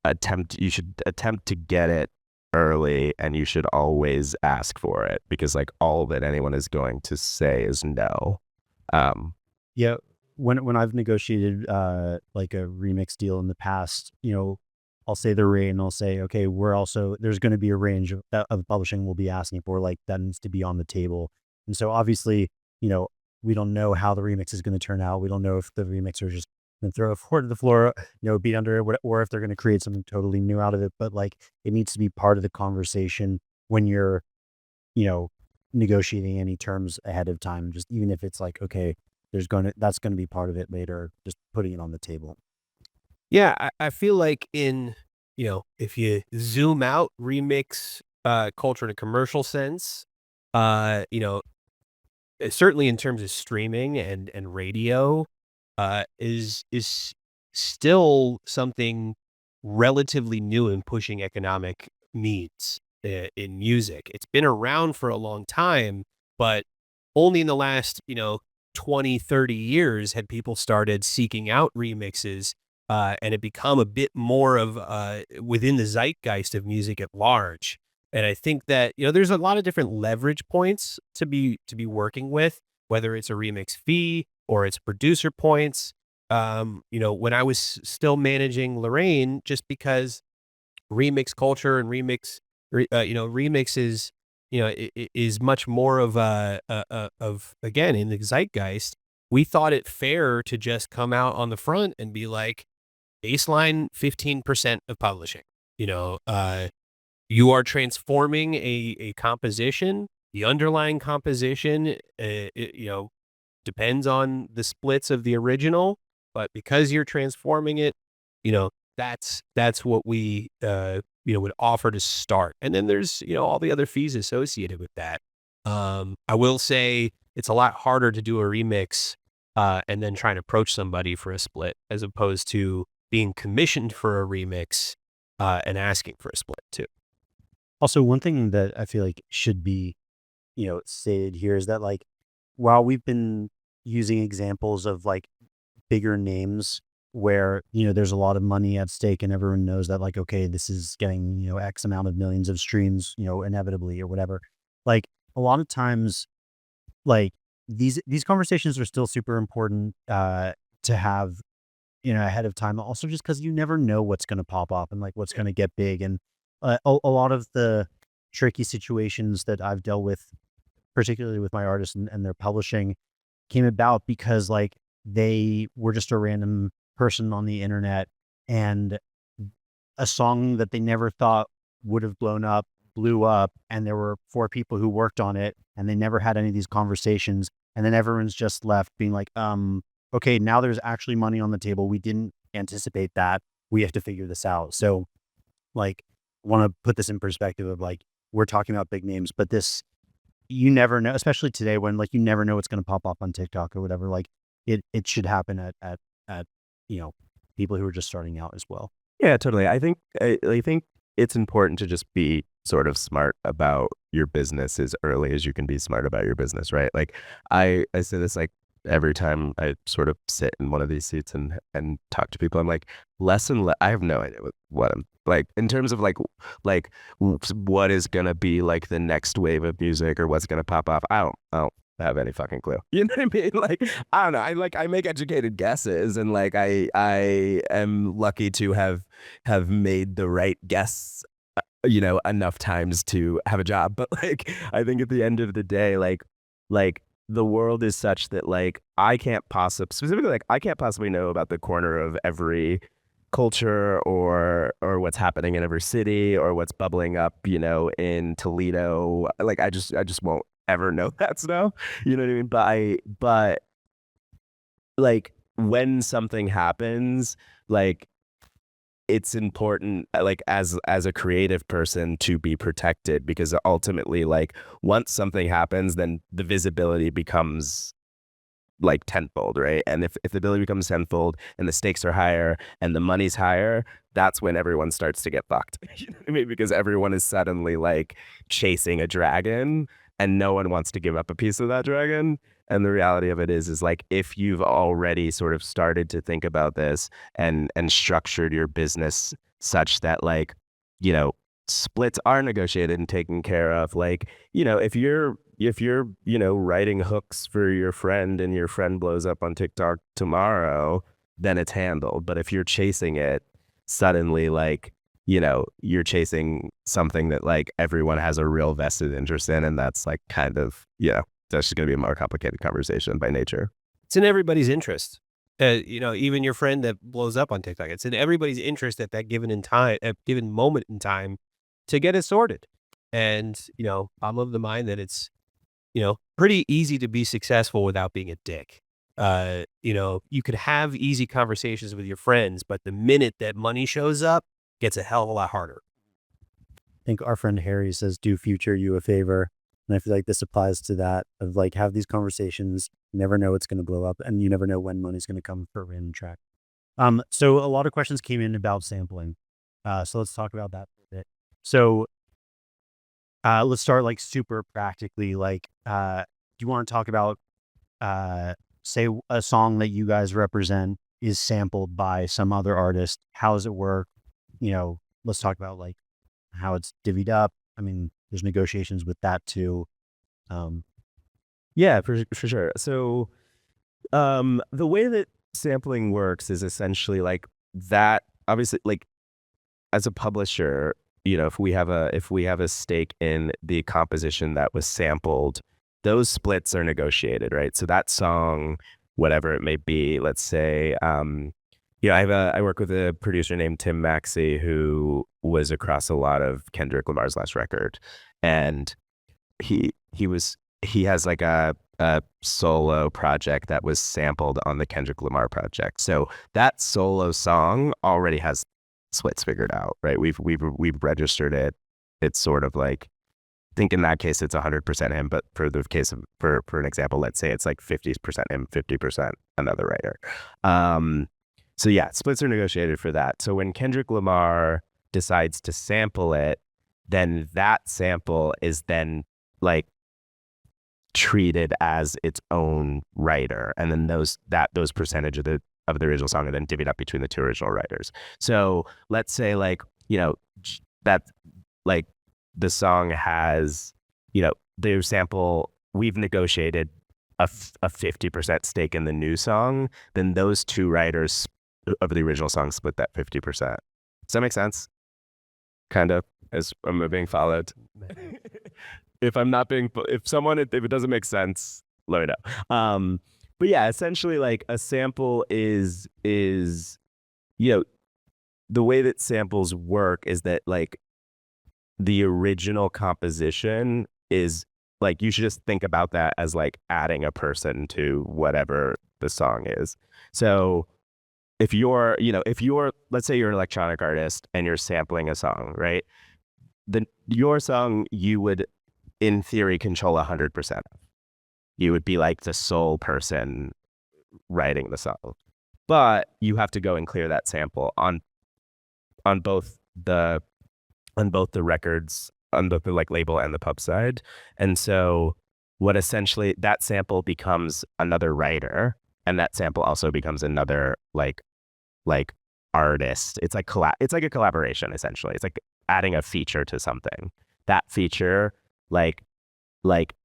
attempt to get it early, and you should always ask for it, because like all that anyone is going to say is no. Yeah, when I've negotiated like a remix deal in the past, I'll say the rate, and I'll say, okay, there's going to be a range of publishing we'll be asking for, like that needs to be on the table. And so obviously, we don't know how the remix is going to turn out. We don't know if the remixer is just going to throw a four to the floor, beat under it, or if they're going to create something totally new out of it. But like, it needs to be part of the conversation when you're, negotiating any terms ahead of time. Just even if it's like, okay, that's going to be part of it later, just putting it on the table. Yeah, I feel like if you zoom out remix culture in a commercial sense, certainly in terms of streaming and radio, is still something relatively new in pushing economic needs in music. It's been around for a long time, but only in the last 20, 30 years had people started seeking out remixes, and it become a bit more of within the zeitgeist of music at large. And I think that there's a lot of different leverage points to be working with, whether it's a remix fee or it's producer points. When I was still managing Lorraine, just because remix culture and remix is much more of of again in the zeitgeist. We thought it fair to just come out on the front and be like, baseline 15% of publishing. You are transforming a composition. The underlying composition, depends on the splits of the original, but because you're transforming it, that's what we would offer to start. And then there's all the other fees associated with that. I will say it's a lot harder to do a remix and then try and approach somebody for a split, as opposed to being commissioned for a remix and asking for a split too. Also, one thing that I feel like should be, stated here is that, like, while we've been using examples of like bigger names where, there's a lot of money at stake and everyone knows that, like, okay, this is getting, X amount of millions of streams, inevitably or whatever. Like, a lot of times, like, these conversations are still super important to have, ahead of time. Also, just because you never know what's going to pop up and like what's going to get big. And a lot of the tricky situations that I've dealt with, particularly with my artists and their publishing, came about because like they were just a random person on the internet, and a song that they never thought would have blown up blew up, and there were 4 people who worked on it, and they never had any of these conversations, and then everyone's just left being like, okay, now there's actually money on the table. We didn't anticipate that. We have to figure this out. So like, I want to put this in perspective of like, we're talking about big names, but this, you never know, especially today when like you never know what's going to pop up on TikTok or whatever. Like it should happen at people who are just starting out as well. Yeah, totally. I think it's important to just be sort of smart about your business as early as you can be smart about your business, right? Like I say this like every time I sort of sit in one of these seats and talk to people. I'm like, I have no idea what I'm like in terms of like what is gonna be like the next wave of music or what's gonna pop off. I don't have any fucking clue. You know what I mean? Like, I don't know. I make educated guesses, and like I am lucky to have made the right guess, enough times to have a job. But like, I think at the end of the day, like the world is such that like I can't possibly know about the corner of every culture or what's happening in every city or what's bubbling up, in Toledo. Like I just won't ever know that stuff. You know what I mean? But like when something happens, like it's important, like as a creative person, to be protected, because ultimately, like once something happens, then the visibility becomes like tenfold, right? And if the ability becomes tenfold and the stakes are higher and the money's higher, that's when everyone starts to get fucked. You know what I mean? Because everyone is suddenly like chasing a dragon and no one wants to give up a piece of that dragon. And the reality of it is like if you've already sort of started to think about this and structured your business such that like, splits are negotiated and taken care of, like, if you're writing hooks for your friend and your friend blows up on TikTok tomorrow, then it's handled. But if you're chasing it, suddenly like, you're chasing something that like everyone has a real vested interest in, and that's like kind of, that's just going to be a more complicated conversation by nature. It's in everybody's interest. Even your friend that blows up on TikTok, it's in everybody's interest at that given moment in time to get it sorted. And, I'm of the mind that it's, pretty easy to be successful without being a dick. You could have easy conversations with your friends, but the minute that money shows up, gets a hell of a lot harder. I think our friend Harry says, do future you a favor. And I feel like this applies to that, of like, have these conversations, you never know what's going to blow up, and you never know when money's going to come for a random track. So a lot of questions came in about sampling. So let's talk about that a bit. So let's start like super practically. Like, do you want to talk about, say a song that you guys represent is sampled by some other artist? How does it work? Let's talk about like how it's divvied up. I mean, there's negotiations with that too. Yeah, for sure. So the way that sampling works is essentially like that. Obviously, like as a publisher, if we have a stake in the composition that was sampled, those splits are negotiated, right? So that song, whatever it may be, let's say, I work with a producer named Tim Maxey who was across a lot of Kendrick Lamar's last record, and he has like a solo project that was sampled on the Kendrick Lamar project. So that solo song already has splits figured out, right? We've registered it. It's sort of like, I think in that case it's 100% him, but for the case of for an example, let's say it's like 50% him, 50% another writer. So yeah, splits are negotiated for that. So when Kendrick Lamar decides to sample it, then that sample is then like treated as its own writer, and then those percentage of the original song are then divvied up between the two original writers. So let's say like that like the song has their sample, we've negotiated a 50% stake in the new song, then those two writers of the original song split that 50%. Does that make sense? Kind of, as I'm being followed. If it doesn't make sense, let me know. But yeah, essentially like a sample is the way that samples work is that like the original composition is like, you should just think about that as like adding a person to whatever the song is. So if you're, let's say you're an electronic artist and you're sampling a song, right? Then your song, you would in theory control 100% of. You would be like the sole person writing the song, but you have to go and clear that sample on both the records, on both the like label and the pub side. And so what essentially that sample becomes another writer, and that sample also becomes another like artist. It's like it's like a collaboration essentially. It's like adding a feature to something. That feature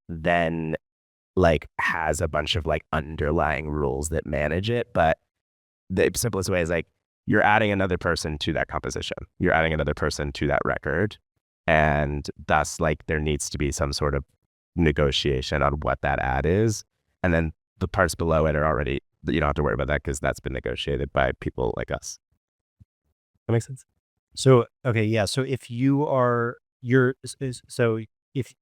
then has a bunch of like underlying rules that manage it. But the simplest way is like you're adding another person to that composition. You're adding another person to that record. And thus like there needs to be some sort of negotiation on what that ad is. and then the parts below it are already, you don't have to worry about that because that's been negotiated by people like us. That makes sense. So okay, yeah. So if you are so if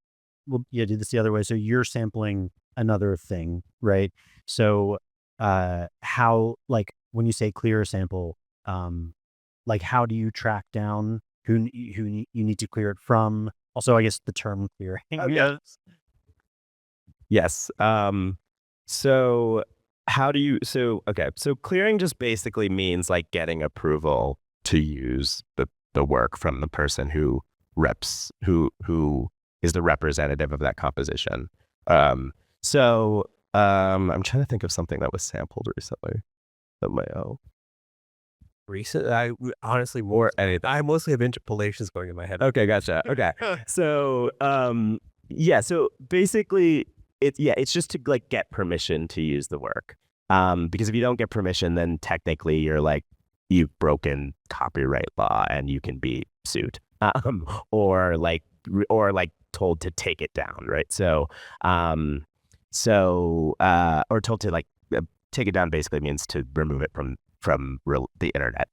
do this the other way. So you're sampling another thing, right? So how, like, when you say clear a sample, like, how do you track down who you need to clear it from? Also, I guess the term clearing. Yes. So how do you, so clearing just basically means like getting approval to use the work from the person who is the representative of that composition. I'm trying to think of something that was sampled recently that might help. Recent, I honestly Or anything. I mostly have interpolations going in my head. Okay, gotcha. Okay. So so basically it's just to like get permission to use the work. Because if you don't get permission, then technically you've broken copyright law and you can be sued. Or told to take it down, right? So or told to take it down basically means to remove it from the internet,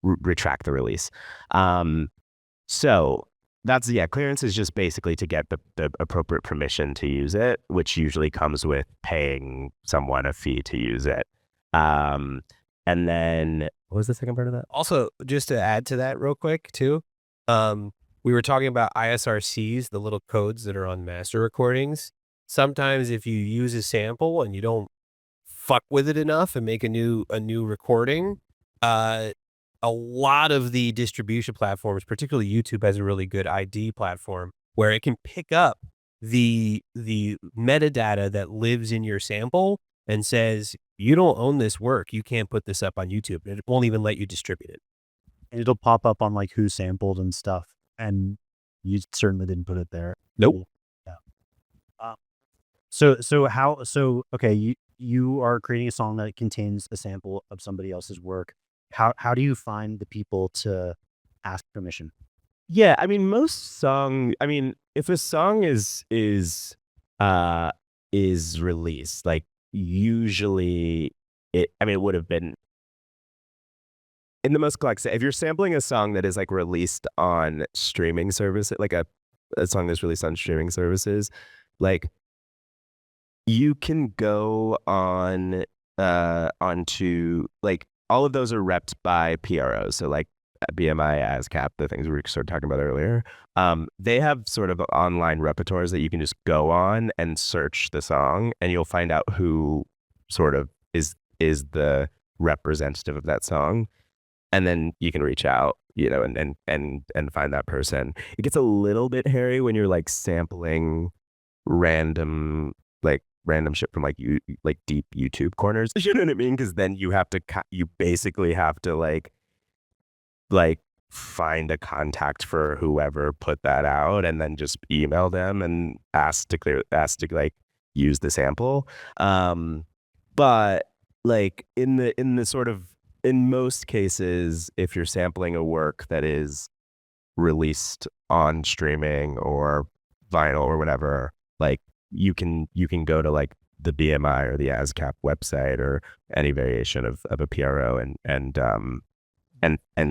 retract the release. So that's, clearance is just basically to get the appropriate permission to use it, which usually comes with paying someone a fee to use it. And then what was the second part of that? Also, just to add to that real quick too, we were talking about ISRCs, the little codes that are on master recordings. Sometimes if you use a sample and you don't fuck with it enough and make a new recording, a lot of the distribution platforms, particularly YouTube, has a really good ID platform where it can pick up the metadata that lives in your sample and says, you don't own this work, you can't put this up on YouTube, and it won't even let you distribute it. And it'll pop up on like who sampled and stuff, and you certainly didn't put it there. Nope. Yeah. Okay, you are creating a song that contains a sample of somebody else's work. How do you find the people to ask permission? Yeah, I mean, if a song is released, like usually it would have been in the most collect. If you're sampling a song that is like released on streaming services, like a song that's released on streaming services, like you can go on onto, like, all of those are repped by PROs. So like BMI, ASCAP, the things we started talking about earlier. They have sort of online repertoires that you can just go on and search the song, and you'll find out who sort of is the representative of that song. And then you can reach out, and find that person. It gets a little bit hairy when you're like sampling random shit from like deep YouTube corners. You know what I mean? Because then you basically have to like find a contact for whoever put that out, and then just email them and ask to use the sample. But like in most cases, if you're sampling a work that is released on streaming or vinyl or whatever, like you can go to like the BMI or the ASCAP website or any variation of a PRO and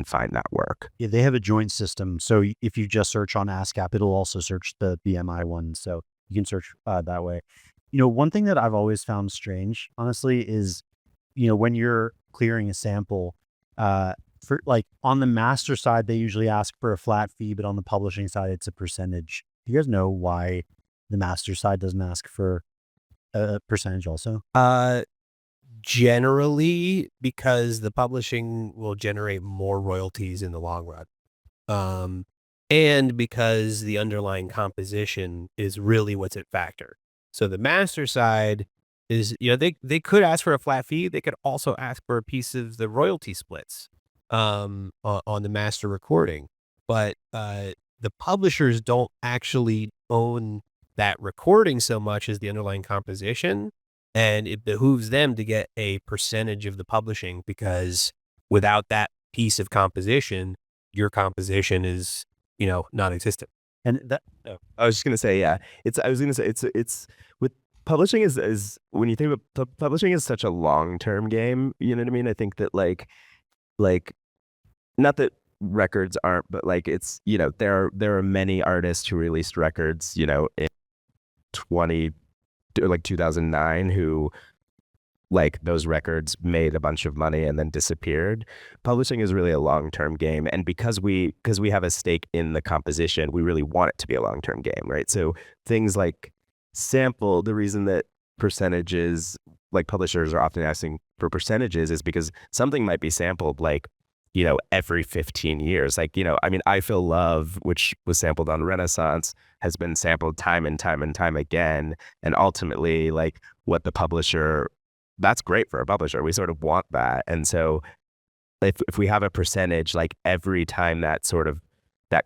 find that work. Yeah, they have a joint system. So if you just search on ASCAP, it'll also search the BMI one. So you can search that way. One thing that I've always found strange, honestly, is, when you're clearing a sample, for like on the master side, they usually ask for a flat fee, but on the publishing side, it's a percentage. Do you guys know why the master side doesn't ask for a percentage also? Generally because the publishing will generate more royalties in the long run. And because the underlying composition is really what's at factor. So the master side is, they could ask for a flat fee. They could also ask for a piece of the royalty splits on the master recording. But the publishers don't actually own that recording so much as the underlying composition. And it behooves them to get a percentage of the publishing, because without that piece of composition, your composition is, non-existent. And that I was just gonna say, yeah, it's with publishing is when you think about publishing is such a long-term game, you know what I mean? I think that like not that records aren't, but like it's, there are many artists who released records, in 2009 who like those records made a bunch of money and then disappeared. Publishing is really a long-term game, and because we have a stake in the composition, we really want it to be a long-term game, right? So things like sample, the reason that percentages, like publishers are often asking for percentages, is because something might be sampled like every 15 years. Like, I mean, I Feel Love, which was sampled on Renaissance, has been sampled time and time and time again. And ultimately, like what the publisher, that's great for a publisher. We sort of want that. And so if we have a percentage, like every time that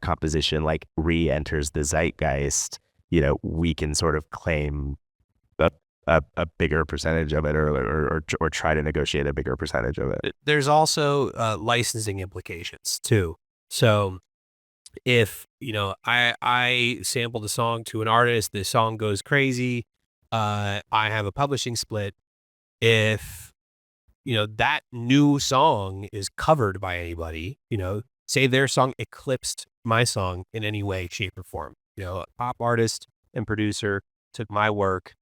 composition like re-enters the zeitgeist, we can sort of claim a bigger percentage of it, or try to negotiate a bigger percentage of it. There's also licensing implications too. So if I sampled a song to an artist, the song goes crazy, I have a publishing split. If that new song is covered by anybody, say their song eclipsed my song in any way, shape, or form, a pop artist and producer took my work,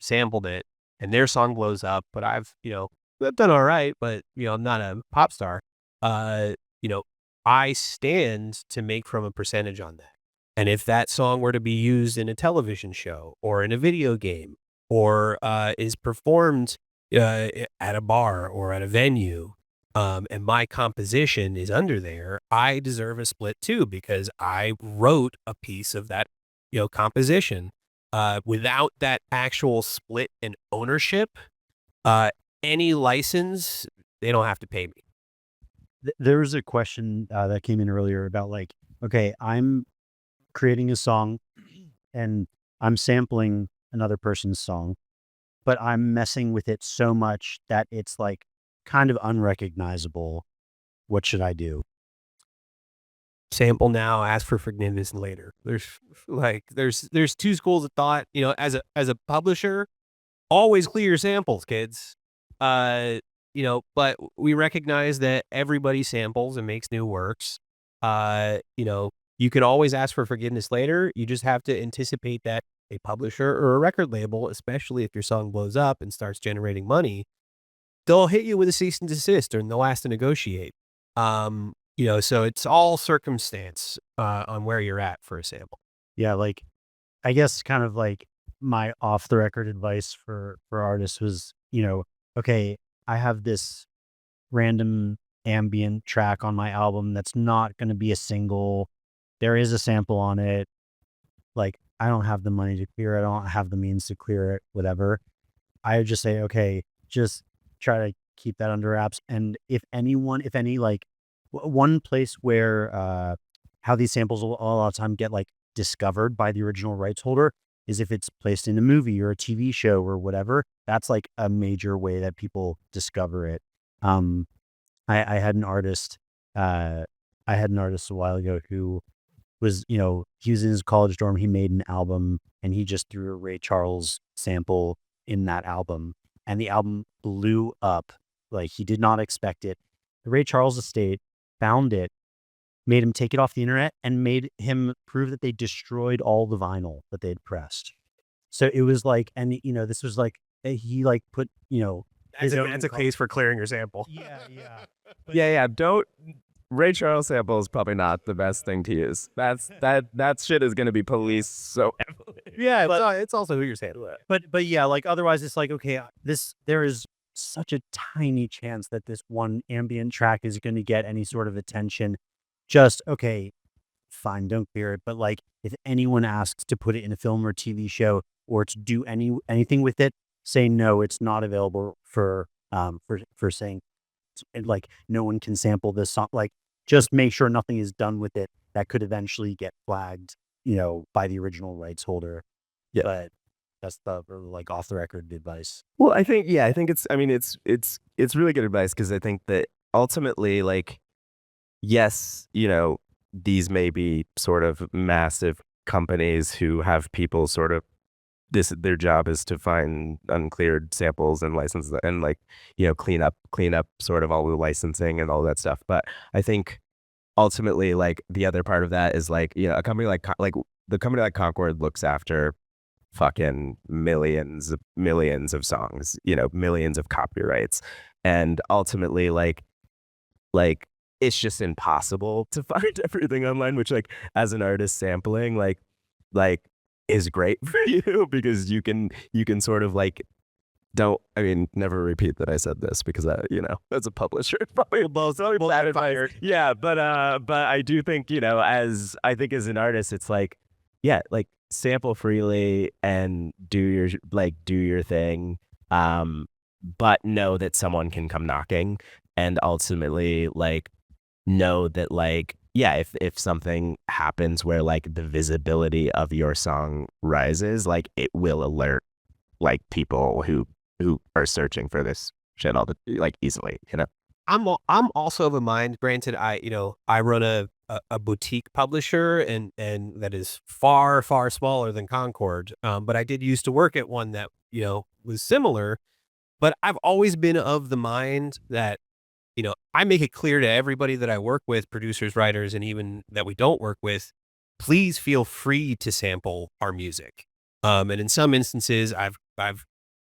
sampled it, and their song blows up, but I've done all right, but I'm not a pop star. I stand to make from a percentage on that. And if that song were to be used in a television show or in a video game, or is performed at a bar or at a venue, and my composition is under there, I deserve a split too, because I wrote a piece of that composition. Without that actual split and ownership, any license, they don't have to pay me. There was a question that came in earlier about like, okay, I'm creating a song and I'm sampling another person's song, but I'm messing with it so much that it's like kind of unrecognizable. What should I do? Sample now, ask for forgiveness later. There's two schools of thought. As a publisher, always clear your samples, kids. But we recognize that everybody samples and makes new works. You can always ask for forgiveness later. You just have to anticipate that a publisher or a record label, especially if your song blows up and starts generating money, they'll hit you with a cease and desist, or they'll ask to negotiate. So it's all circumstance on where you're at for a sample. Yeah, like I guess kind of like my off the record advice for artists was, okay, I have this random ambient track on my album that's not going to be a single. There is a sample on it. Like, I don't have the money to clear it. I don't have the means to clear it, whatever. I would just say, okay, just try to keep that under wraps. And if any, like one place where how these samples will a lot of time get like discovered by the original rights holder is if it's placed in a movie or a TV show or whatever. That's like a major way that people discover it. I had an artist a while ago who was, he was in his college dorm. He made an album and he just threw a Ray Charles sample in that album, and the album blew up. Like, he did not expect it. The Ray Charles estate found it, made him take it off the internet, and made him prove that they destroyed all the vinyl that they'd pressed. So it was like, and this was like, he like put, that's a case for clearing your sample. Yeah. Don't. Ray Charles sample is probably not the best thing to use. That shit is going to be policed so heavily. Yeah, it's also who you're sampling. But yeah, like otherwise it's like, okay, there is such a tiny chance that this one ambient track is going to get any sort of attention. Just, okay, fine, don't clear it. But like, if anyone asks to put it in a film or TV show or to do anything with it, say no, it's not available for saying, like, no one can sample this song. Like, just make sure nothing is done with it that could eventually get flagged, by the original rights holder. Yeah. But that's the like off the record advice. Well, I think it's really good advice, because I think that ultimately, like, yes, these may be sort of massive companies who have people sort of their job is to find uncleared samples and license and like, clean up sort of all the licensing and all that stuff. But I think ultimately, like, the other part of that is like, a company like the company like Concord looks after fucking millions of songs, millions of copyrights. And ultimately, like it's just impossible to find everything online, which, like, as an artist, sampling like is great for you because you can sort of like never repeat that I said this because as a publisher, it's probably yeah, but I do think, as an artist, it's like, yeah, like, sample freely and do your thing, but know that someone can come knocking, and ultimately, like, know that, like, yeah, if something happens where, like, the visibility of your song rises, like, it will alert, like, people who are searching for this shit easily, I'm also of a mind. Granted, I run a boutique publisher, and that is far smaller than Concord. But I did used to work at one that was similar. But I've always been of the mind that I make it clear to everybody that I work with, producers, writers, and even that we don't work with, please feel free to sample our music. And in some instances, I've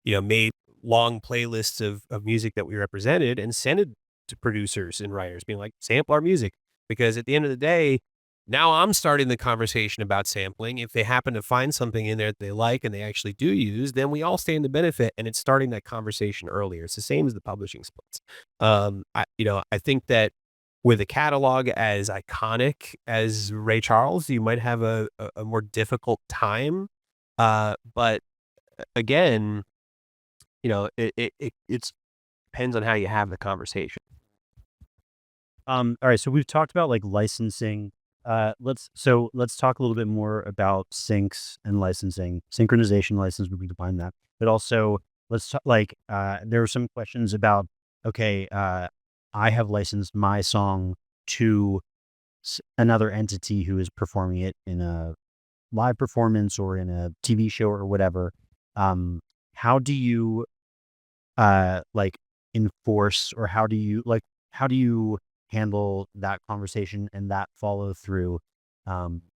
made long playlists of music that we represented and sent it to producers and writers, being like, sample our music. Because at the end of the day, now I'm starting the conversation about sampling. If they happen to find something in there that they like and they actually do use, then we all stand to benefit, and it's starting that conversation earlier. It's the same as the publishing splits. I think that with a catalog as iconic as Ray Charles, you might have a more difficult time. But again, it depends on how you have the conversation. All right, so we've talked about like licensing. Let's talk a little bit more about syncs and licensing. Synchronization license, we define that. But also let's talk there were some questions about, okay, I have licensed my song to another entity who is performing it in a live performance or in a TV show or whatever. How do you enforce, or how do you handle that conversation and that follow through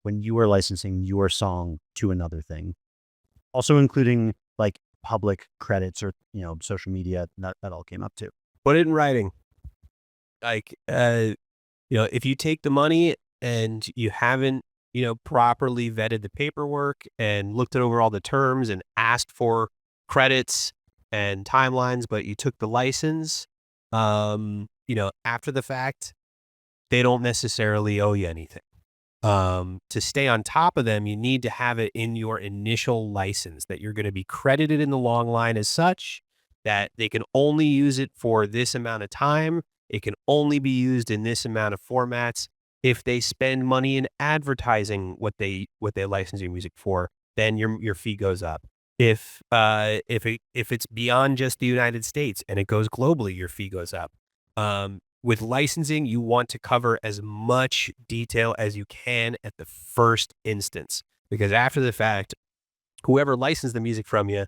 when you are licensing your song to another thing? Also including like public credits or social media, that all came up too. Put it in writing. Like if you take the money and you haven't properly vetted the paperwork and looked over all the terms and asked for credits and timelines, but you took the license, after the fact, they don't necessarily owe you anything. To stay on top of them, you need to have it in your initial license that you're going to be credited in the long line as such, that they can only use it for this amount of time. It can only be used in this amount of formats. If they spend money in advertising what they license your music for, then your fee goes up. If it's beyond just the United States and it goes globally, your fee goes up. With licensing, you want to cover as much detail as you can at the first instance, because after the fact, whoever licensed the music from you,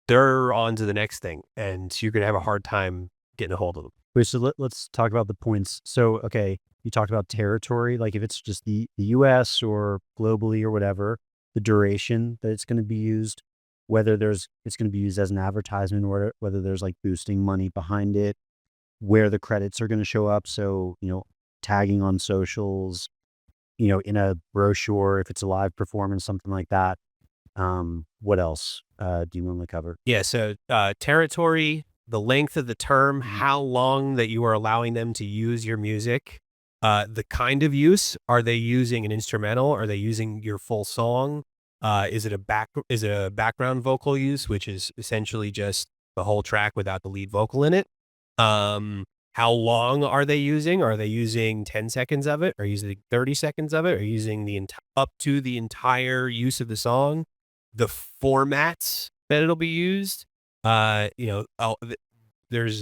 they're on to the next thing, and you're going to have a hard time getting a hold of them. Wait, so let's talk about the points. So, okay, you talked about territory, like if it's just the US or globally or whatever, the duration that it's going to be used, whether it's going to be used as an advertisement or whether there's like boosting money behind it, where the credits are going to show up. So, tagging on socials, in a brochure, if it's a live performance, something like that. What else do you want to cover? Yeah. So, territory, the length of the term, how long that you are allowing them to use your music, the kind of use. Are they using an instrumental? Are they using your full song? Is it a background vocal use, which is essentially just the whole track without the lead vocal in it? How long are they using? Are they using 10 seconds of it? Are you using 30 seconds of it? Are you using up to the entire use of the song? The formats that it'll be used. There's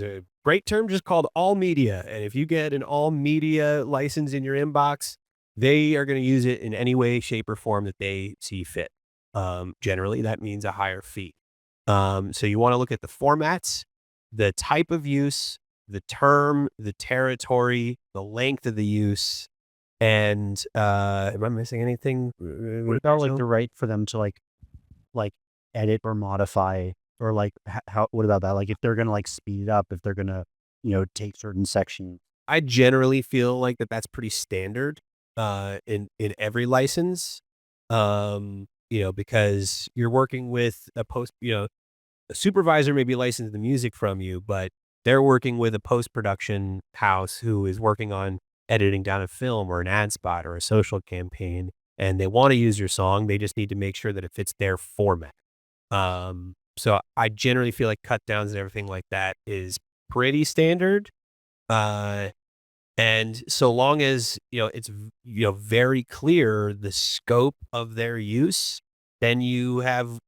a great term just called all media. And if you get an all media license in your inbox, they are going to use it in any way, shape, or form that they see fit. Generally, that means a higher fee. So you want to look at the formats, the type of use, the term, the territory, the length of the use, and am I missing anything? What about like the right for them to like edit or modify, or like how? What about that? Like if they're gonna like speed it up, if they're gonna take certain sections. I generally feel like that's pretty standard in every license. Because you're working with a a supervisor may be licensing the music from you, but they're working with a post-production house who is working on editing down a film or an ad spot or a social campaign, and they want to use your song. They just need to make sure that it fits their format. So I generally feel like cut downs and everything like that is pretty standard. And so long as, it's, very clear the scope of their use, then you have,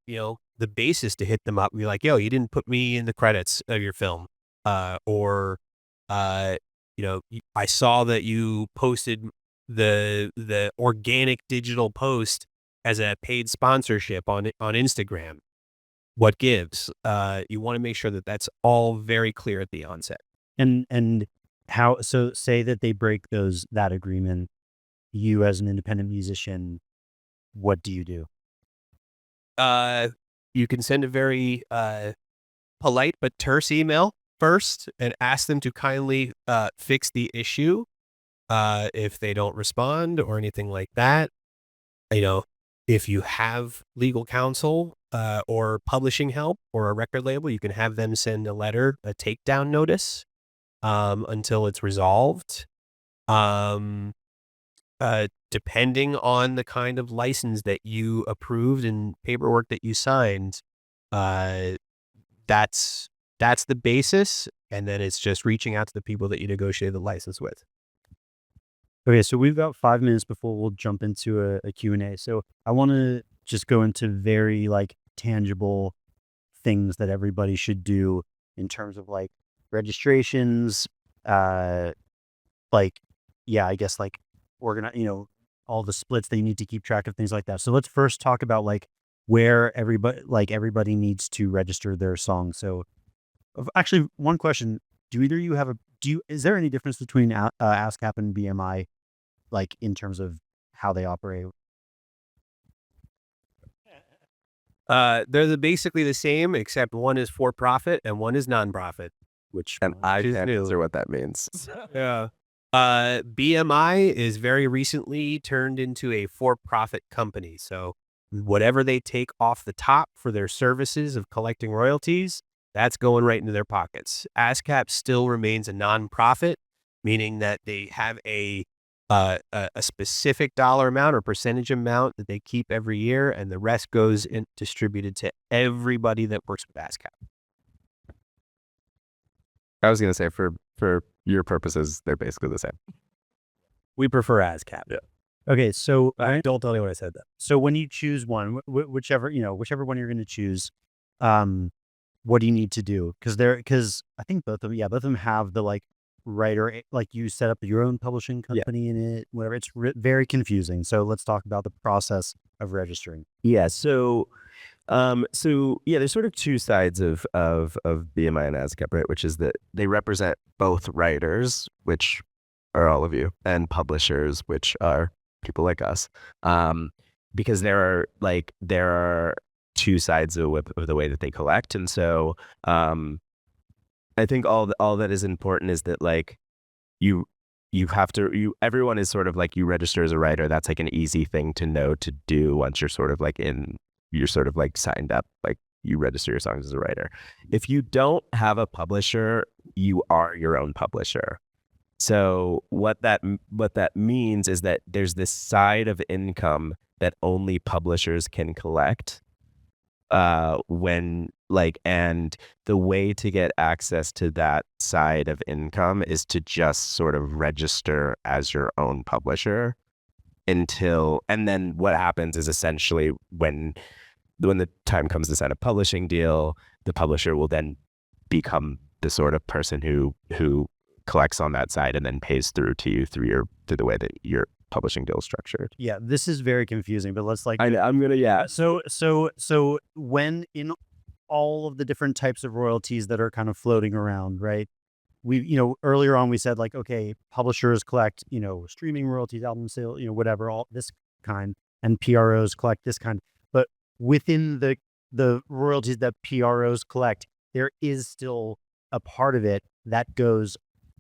the basis to hit them up and be like, yo, you didn't put me in the credits of your film. Or, I saw that you posted the organic digital post as a paid sponsorship on Instagram. What gives? You want to make sure that that's all very clear at the onset. And how, so say that they break that agreement, you as an independent musician, what do you do? You can send a very polite but terse email first and ask them to kindly fix the issue if they don't respond or anything like that. If you have legal counsel or publishing help or a record label, you can have them send a letter, a takedown notice until it's resolved. Depending on the kind of license that you approved and paperwork that you signed, that's the basis. And then it's just reaching out to the people that you negotiated the license with. Okay, so we've got 5 minutes before we'll jump into a Q&A. So I want to just go into very like tangible things that everybody should do in terms of like registrations, I guess like organize, all the splits that you need to keep track of, things like that. So let's first talk about like where everybody needs to register their song. So actually, one question: do either of you is there any difference between ASCAP and BMI, like in terms of how they operate? They're basically the same, except one is for profit and one is nonprofit. And I is can't new. answer what that means. Yeah. BMI is very recently turned into a for-profit company. So whatever they take off the top for their services of collecting royalties, that's going right into their pockets. ASCAP still remains a nonprofit, meaning that they have a specific dollar amount or percentage amount that they keep every year, and the rest goes distributed to everybody that works with ASCAP. I was going to say for your purposes, they're basically the same. We prefer ASCAP. Yeah. Okay, so Don't tell anyone I said that. So when you choose one, whichever one you're going to choose, what do you need to do? Because I think both of them have the like writer, like you set up your own publishing company in it, whatever. It's very confusing. So let's talk about the process of registering. Yeah. So there's sort of two sides of BMI and ASCAP, right? Which is that they represent both writers, which are all of you, and publishers, which are people like us. Because there are two sides of the way that they collect, and so I think all that is important is that like you have to everyone is sort of like, you register as a writer. That's like an easy thing to know to do once you're sort of like signed up, like you register your songs as a writer. If you don't have a publisher, you are your own publisher. So what that means is that there's this side of income that only publishers can collect. And the way to get access to that side of income is to just sort of register as your own publisher and then what happens is essentially when the time comes to sign a publishing deal, the publisher will then become the sort of person who collects on that side and then pays through to you through the way that your publishing deal structured. Yeah, this is very confusing, but let's like. I'm gonna So when in all of the different types of royalties that are kind of floating around, right? We, earlier on we said like, okay, publishers collect, streaming royalties, album sale, whatever, all this kind, and PROs collect this kind. But within the royalties that PROs collect, there is still a part of it that goes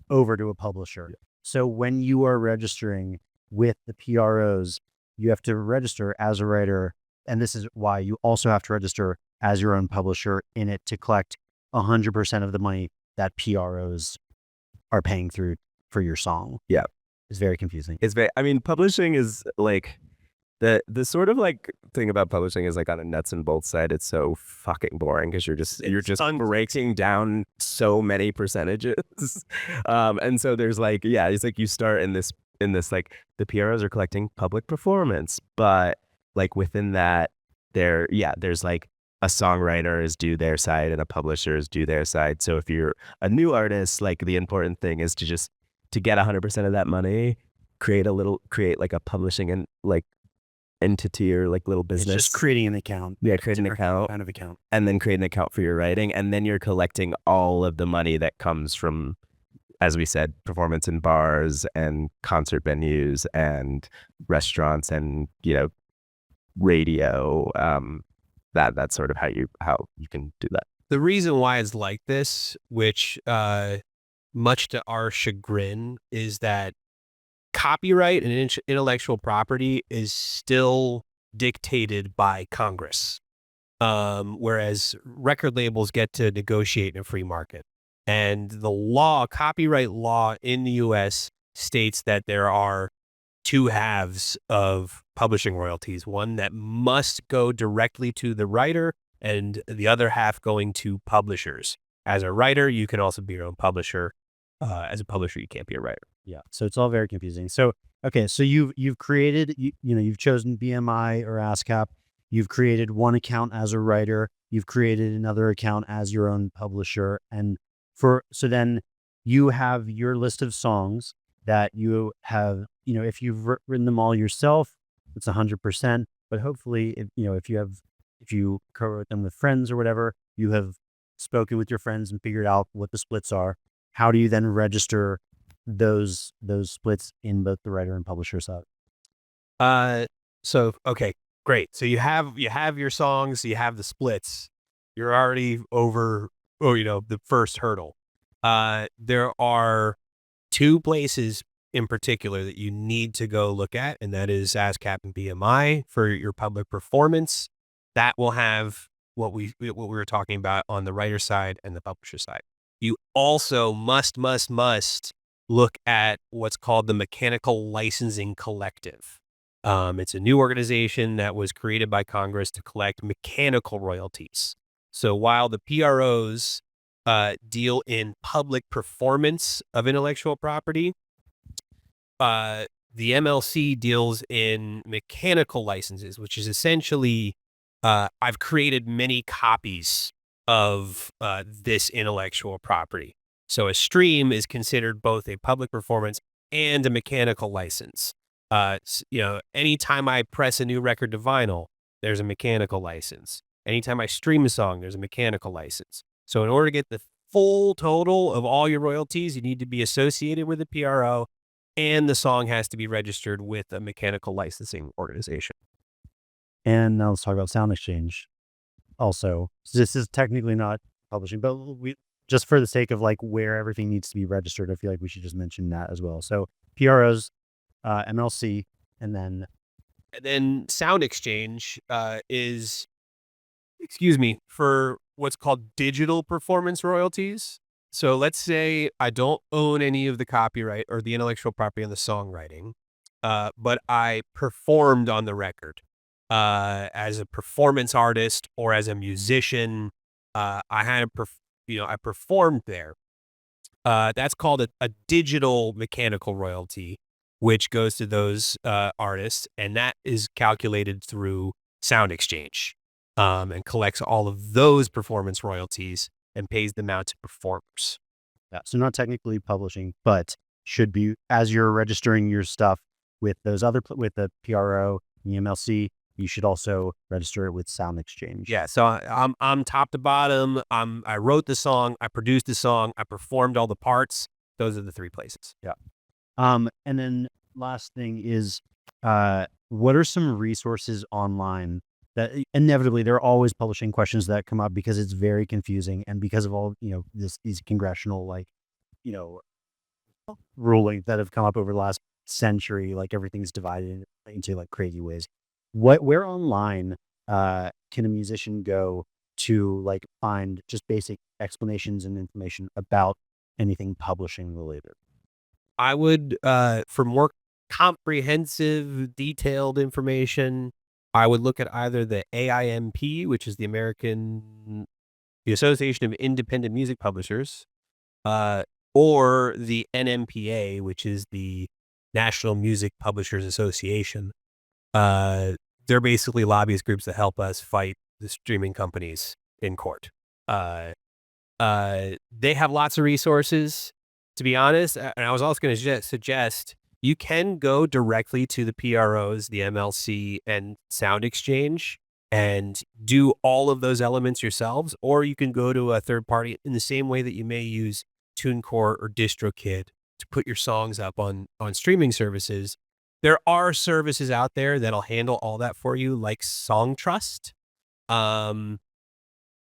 over to a publisher. Yeah. So when you are registering with the PROs, you have to register as a writer, and this is why you also have to register as your own publisher in it to collect 100% of the money that PROs are paying through for your song. Yeah. It's very confusing. It's very, I mean, publishing is like the sort of like thing about publishing is like on a nuts and bolts side, it's so fucking boring because you're just breaking down so many percentages. And so there's like, yeah, it's like you start in this like the PROs are collecting public performance, but like within that there's like a songwriter is due their side and a publisher is due their side. So if you're a new artist, like the important thing is to get 100% of that money, create like a publishing and like entity or like little business. It's just creating an account. Yeah, create an account. Kind of account. And then create an account for your writing. And then you're collecting all of the money that comes from, as we said, performance in bars and concert venues and restaurants and, radio. That's sort of how you can do that. The reason why it's like this, which much to our chagrin, is that copyright and intellectual property is still dictated by Congress, whereas record labels get to negotiate in a free market. And the copyright law in the U.S. states that there are two halves of publishing royalties, one that must go directly to the writer and the other half going to publishers. As a writer, you can also be your own publisher. As a publisher, you can't be a writer. Yeah. So it's all very confusing. So, okay. So you've created, you've chosen BMI or ASCAP. You've created one account as a writer. You've created another account as your own publisher. And so then you have your list of songs that you have, if you've written them all yourself, it's 100%. But hopefully, if you co-wrote them with friends or whatever, you have spoken with your friends and figured out what the splits are. How do you then register those splits in both the writer and publisher side? So okay, great. So you have your songs, you have the splits. You're already over, the first hurdle. There are two places in particular that you need to go look at, and that is ASCAP and BMI for your public performance. That will have what we were talking about on the writer side and the publisher side. You also must look at what's called the Mechanical Licensing Collective. It's a new organization that was created by Congress to collect mechanical royalties. So while the PROs deal in public performance of intellectual property, the MLC deals in mechanical licenses, which is essentially I've created many copies of this intellectual property. So a stream is considered both a public performance and a mechanical license. Anytime I press a new record to vinyl, there's a mechanical license. Anytime I stream a song, there's a mechanical license. So in order to get the full total of all your royalties, you need to be associated with a PRO, and the song has to be registered with a mechanical licensing organization. And now let's talk about SoundExchange. Also, this is technically not publishing, but we just for the sake of like where everything needs to be registered, I feel like we should just mention that as well. So PROs, MLC, and then SoundExchange is, for what's called digital performance royalties. So let's say I don't own any of the copyright or the intellectual property on the songwriting, but I performed on the record. As a performance artist or as a musician, I performed there. That's called a digital mechanical royalty, which goes to those artists, and that is calculated through SoundExchange, and collects all of those performance royalties and pays them out to performers. Yeah, so not technically publishing, but should be, as you're registering your stuff with those other with the PRO, the MLC, you should also register it with SoundExchange. Yeah, so I'm top to bottom. I wrote the song, I produced the song, I performed all the parts. Those are the 3 places. Yeah. And then last thing is, what are some resources online that inevitably there are always publishing questions that come up because it's very confusing and because of all, these congressional, rulings that have come up over the last century, like everything's divided into like crazy ways. Where online, can a musician go to like find just basic explanations and information about anything publishing related? I would, for more comprehensive, detailed information, I would look at either the AIMP, which is the Association of Independent Music Publishers, or the NMPA, which is the National Music Publishers Association. They're basically lobbyist groups that help us fight the streaming companies in court. They have lots of resources, to be honest. And I was also going to suggest you can go directly to the PROs, the MLC, and SoundExchange and do all of those elements yourselves, or you can go to a third party in the same way that you may use TuneCore or DistroKid to put your songs up on streaming services. There are services out there that'll handle all that for you, like SongTrust. I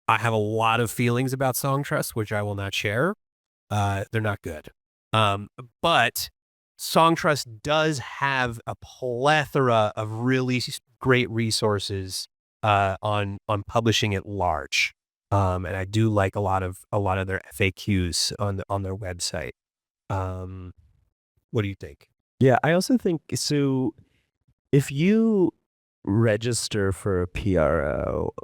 have a lot of feelings about SongTrust, which I will not share. They're not good. But SongTrust does have a plethora of really great resources on publishing at large. And I do like a lot of their FAQs on their website. What do you think? Yeah, I also think so. If you register for a PRO,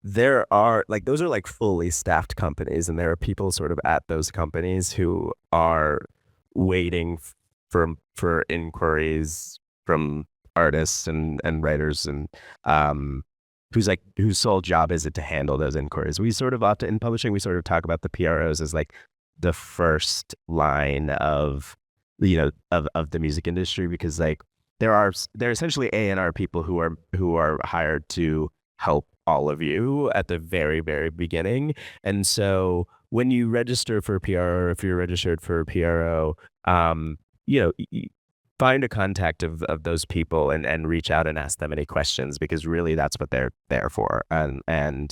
there are those are fully staffed companies, and there are people sort of at those companies who are waiting for inquiries from artists and writers, and whose sole job is it to handle those inquiries. We sort of often in publishing, we sort of talk about the PROs as the first line of the music industry, because they're essentially A&R people who are hired to help all of you at the very, very beginning. And so when you register for a PRO, or if you're registered for a PRO, find a contact of those people and reach out and ask them any questions, because really that's what they're there for. And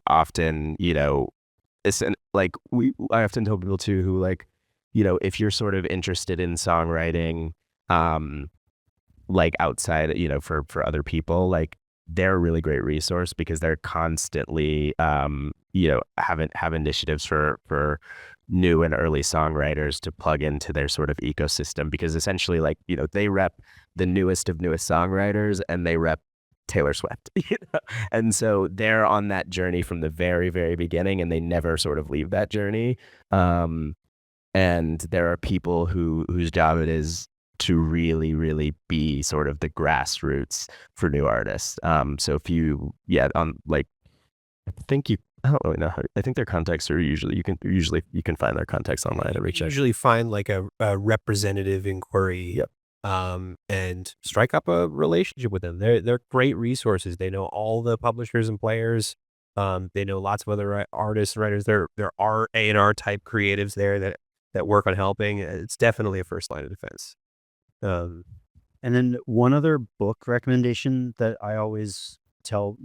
often, it's I often tell people too, who if you're sort of interested in songwriting, outside, for other people, they're a really great resource, because they're constantly, have initiatives for new and early songwriters to plug into their sort of ecosystem, because essentially they rep the newest of newest songwriters, and they rep Taylor Swift, and so they're on that journey from the very, very beginning, and they never sort of leave that journey. And there are people whose job it is to really, really be sort of the grassroots for new artists. So if you, I don't really know I think their contacts are usually, you can find their contacts online and reach out. Usually find a representative inquiry. Yep. And strike up a relationship with them. They're great resources. They know all the publishers and players. They know lots of other artists and writers. There are A&R type creatives there that work on helping. It's definitely a first line of defense. And then one other book recommendation that I always tell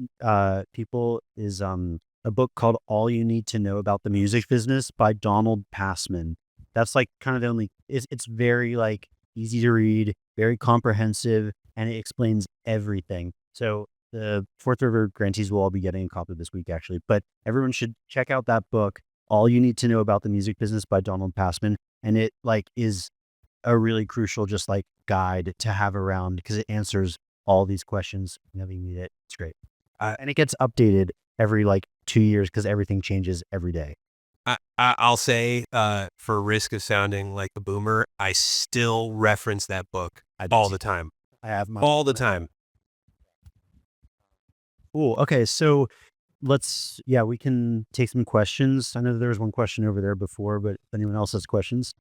people is a book called All You Need to Know About the Music Business by Donald Passman. That's kind of the only, it's very easy to read, very comprehensive, and it explains everything. So the Fourth River grantees will all be getting a copy this week, actually, but everyone should check out that book, All You Need to Know About the Music Business by Donald Passman. And it is a really crucial guide to have around, because it answers all these questions whenever you need it. It's great. And it gets updated every 2 years, because everything changes every day. I'll say, for risk of sounding like a boomer, I still reference that book all the time. I have all the time. Cool. Okay, so we can take some questions. I know there was one question over there before, but if anyone else has questions.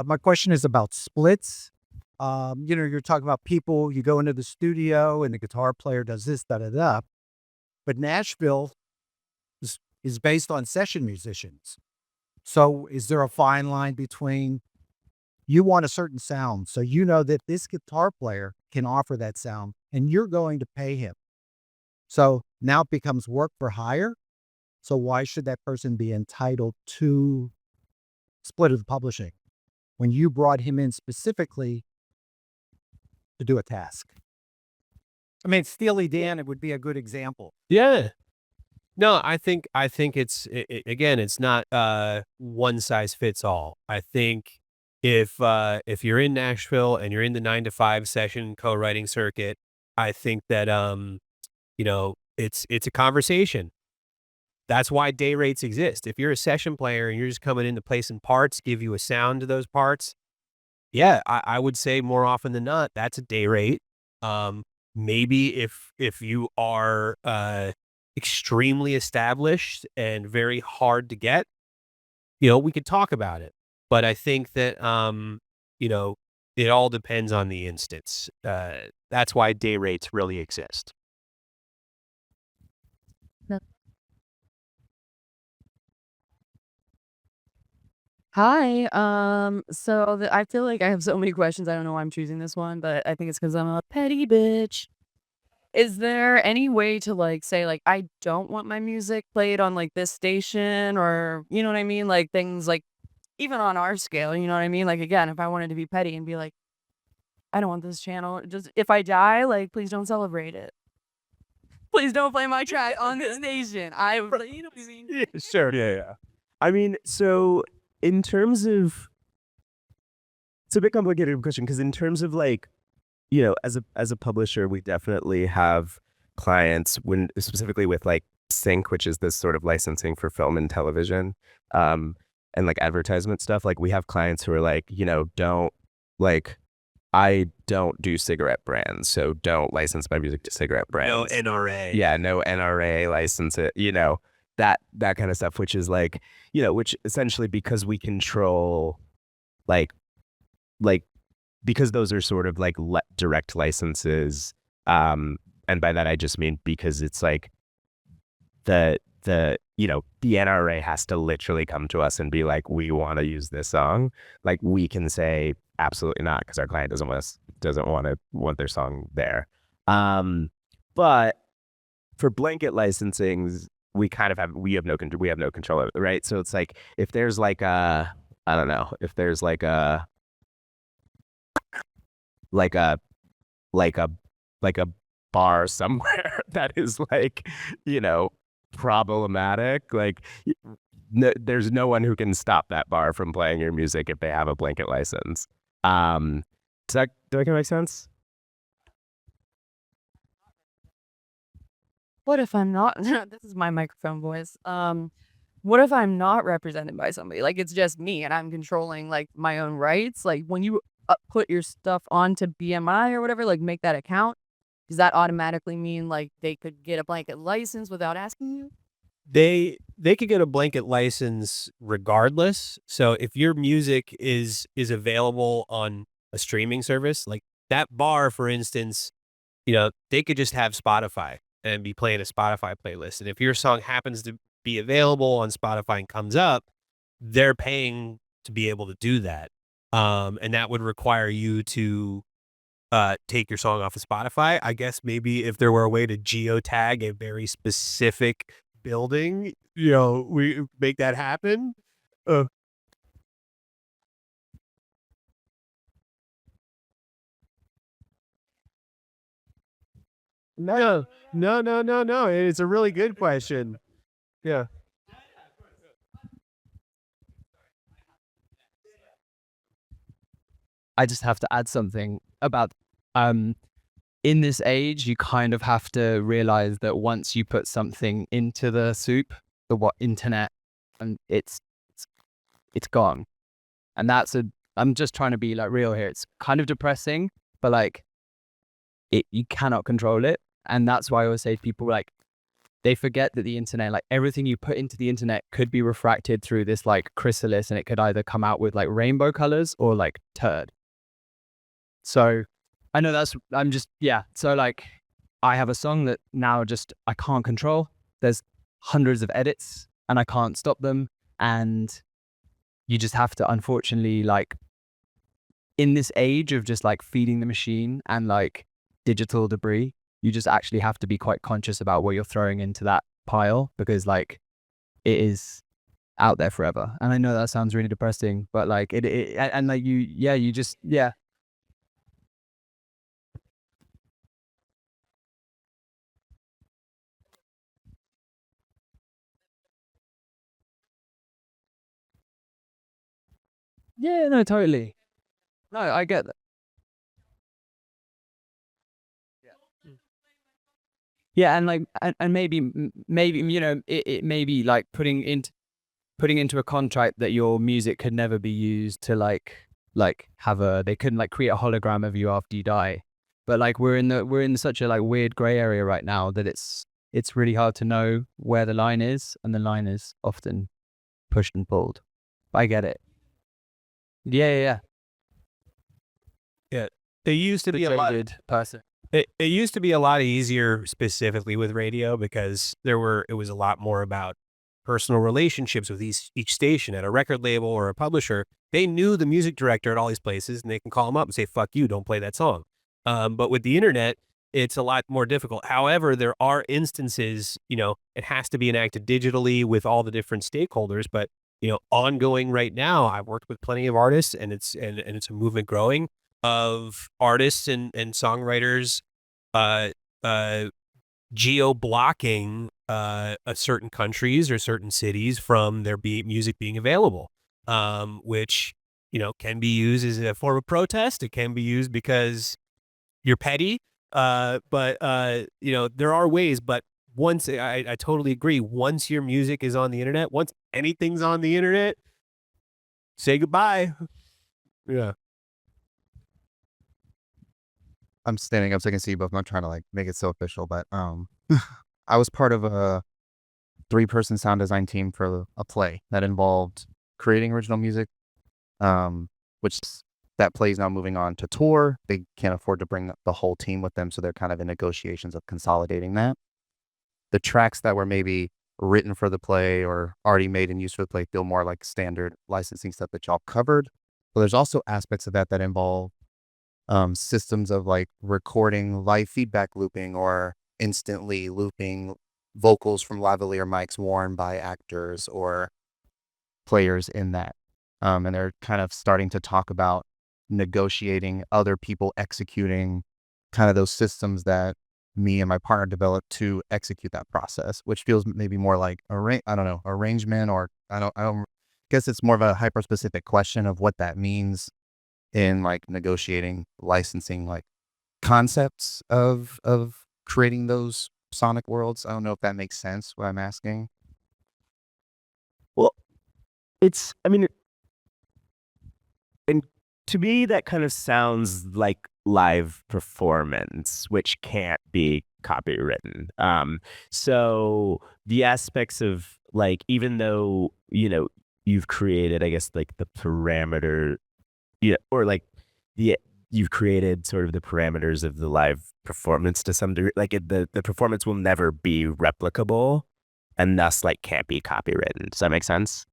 My question is about splits. You're talking about people, you go into the studio and the guitar player does this, da, da, da. But Nashville is based on session musicians. So is there a fine line between you want a certain sound, so you know that this guitar player can offer that sound and you're going to pay him. So now it becomes work for hire. So why should that person be entitled to split of the publishing when you brought him in specifically to do a task? I mean, Steely Dan, it would be a good example. Yeah. No, I think it's again, it's not one size fits all. I think if you're in Nashville and you're in the 9 to 5 session co-writing circuit, I think that it's a conversation. That's why day rates exist. If you're a session player and you're just coming in to play some parts, give you a sound to those parts, yeah, I would say more often than not, that's a day rate. Maybe if you are extremely established and very hard to get, we could talk about it. But I think that it all depends on the instance. That's why day rates really exist. Hi. I feel like I have so many questions. I don't know why I'm choosing this one, but I think it's because I'm a petty bitch. Is there any way to say I don't want my music played on this station, or you know what I mean? Like things even on our scale, you know what I mean? Like again, if I wanted to be petty and be like, I don't want this channel. Just if I die, please don't celebrate it. Please don't play my track on this station. You know what I mean? Yeah, sure. Yeah. I mean, so in terms of, it's a bit complicated question because in terms of as a publisher, we definitely have clients specifically with sync, which is this sort of licensing for film and television, and advertisement stuff. We have clients who are I don't do cigarette brands, so don't license my music to cigarette brands. No NRA. Yeah, no NRA license it, that kind of stuff, which is which essentially because we control because those are sort of direct licenses. And by that, I just mean because it's the NRA has to literally come to us and be like, we want to use this song. We can say absolutely not because our client doesn't want their song there. But for blanket licensings, we have no control of it, right? So it's if there's if there's a bar somewhere that is problematic, there's no one who can stop that bar from playing your music if they have a blanket license. Does that make sense? What if I'm not? This is my microphone voice. What if I'm not represented by somebody? It's just me and I'm controlling my own rights. When you put your stuff onto BMI or whatever, make that account, does that automatically mean they could get a blanket license without asking you? They could get a blanket license regardless. So if your music is available on a streaming service, that bar, for instance, they could just have Spotify and be playing a Spotify playlist. And if your song happens to be available on Spotify and comes up, they're paying to be able to do that. And that would require you to take your song off of Spotify. I guess maybe if there were a way to geotag a very specific building, we make that happen. No. It's a really good question. Yeah. I just have to add something about in this age, you kind of have to realize that once you put something into the soup, the internet, and it's gone. And I'm just trying to be real here. It's kind of depressing, but you cannot control it. And that's why I always say to people they forget that the internet, like everything you put into the internet could be refracted through this like chrysalis, and it could either come out with like rainbow colors or like turd. So I know so like I have a song that now just I can't control. There's hundreds of edits and I can't stop them. And you just have to, unfortunately, like in this age of just like feeding the machine and like digital debris, you just actually have to be quite conscious about what you're throwing into that pile, because like it is out there forever. And I know that sounds really depressing, but like and like you just. Yeah, no, totally. No, I get that. Yeah, and like, and maybe, you know, it may be like putting into a contract that your music could never be used to like they couldn't like create a hologram of you after you die. But like we're in such a like weird gray area right now that it's really hard to know where the line is, and the line is often pushed and pulled. I get it. Yeah. It used to be a lot. Person. It used to be a lot easier specifically with radio, because it was a lot more about personal relationships with each station. At a record label or a publisher, they knew the music director at all these places, and they can call them up and say, fuck you, don't play that song. But with the internet, it's a lot more difficult. However, there are instances, you know, it has to be enacted digitally with all the different stakeholders, but you know, ongoing right now, I've worked with plenty of artists, and it's a movement growing of artists and songwriters geo-blocking certain countries or certain cities from their music being available, which, you know, can be used as a form of protest. It can be used because you're petty, but you know, there are ways. But once I totally agree, once your music is on the internet, once anything's on the internet, say goodbye. Yeah. I'm standing up so I can see you both. I'm not trying to like make it so official, but I was part of a 3-person sound design team for a play that involved creating original music, which that play is now moving on to tour. They can't afford to bring the whole team with them, so they're kind of in negotiations of consolidating that. The tracks that were maybe written for the play or already made and used for the play feel more like standard licensing stuff that y'all covered. But there's also aspects of that involve systems of like recording live feedback looping or instantly looping vocals from lavalier mics worn by actors or players in that. And they're kind of starting to talk about negotiating other people executing kind of those systems that me and my partner developed to execute that process, which feels maybe more like arrangement, or I don't guess it's more of a hyper specific question of what that means in like negotiating licensing, like concepts of creating those sonic worlds. I don't know if that makes sense, what I'm asking. Well, and to me, that kind of sounds like live performance, which can't be copywritten. So the aspects of like, even though, you know, you've created, I guess, like the parameter, or like you've created sort of the parameters of the live performance to some degree, like the performance will never be replicable and thus like can't be copywritten. Does that make sense?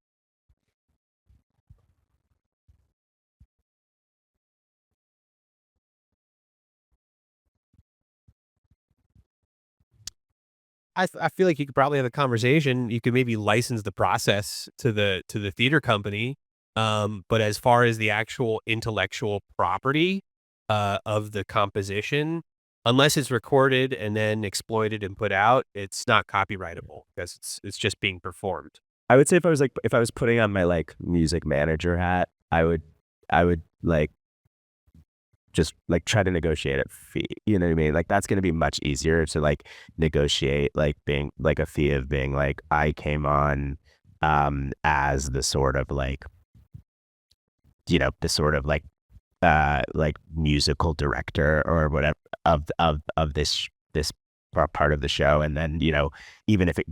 I feel like you could probably have a conversation. You could maybe license the process to the theater company. But as far as the actual intellectual property of the composition, unless it's recorded and then exploited and put out, it's not copyrightable because it's just being performed. I would say if I was putting on my like music manager hat, I would like just like try to negotiate a fee. You know what I mean? Like that's going to be much easier to like negotiate, like being like a fee of being like, I came on as the sort of like, you know, the sort of like musical director or whatever of this part of the show. And then, even if it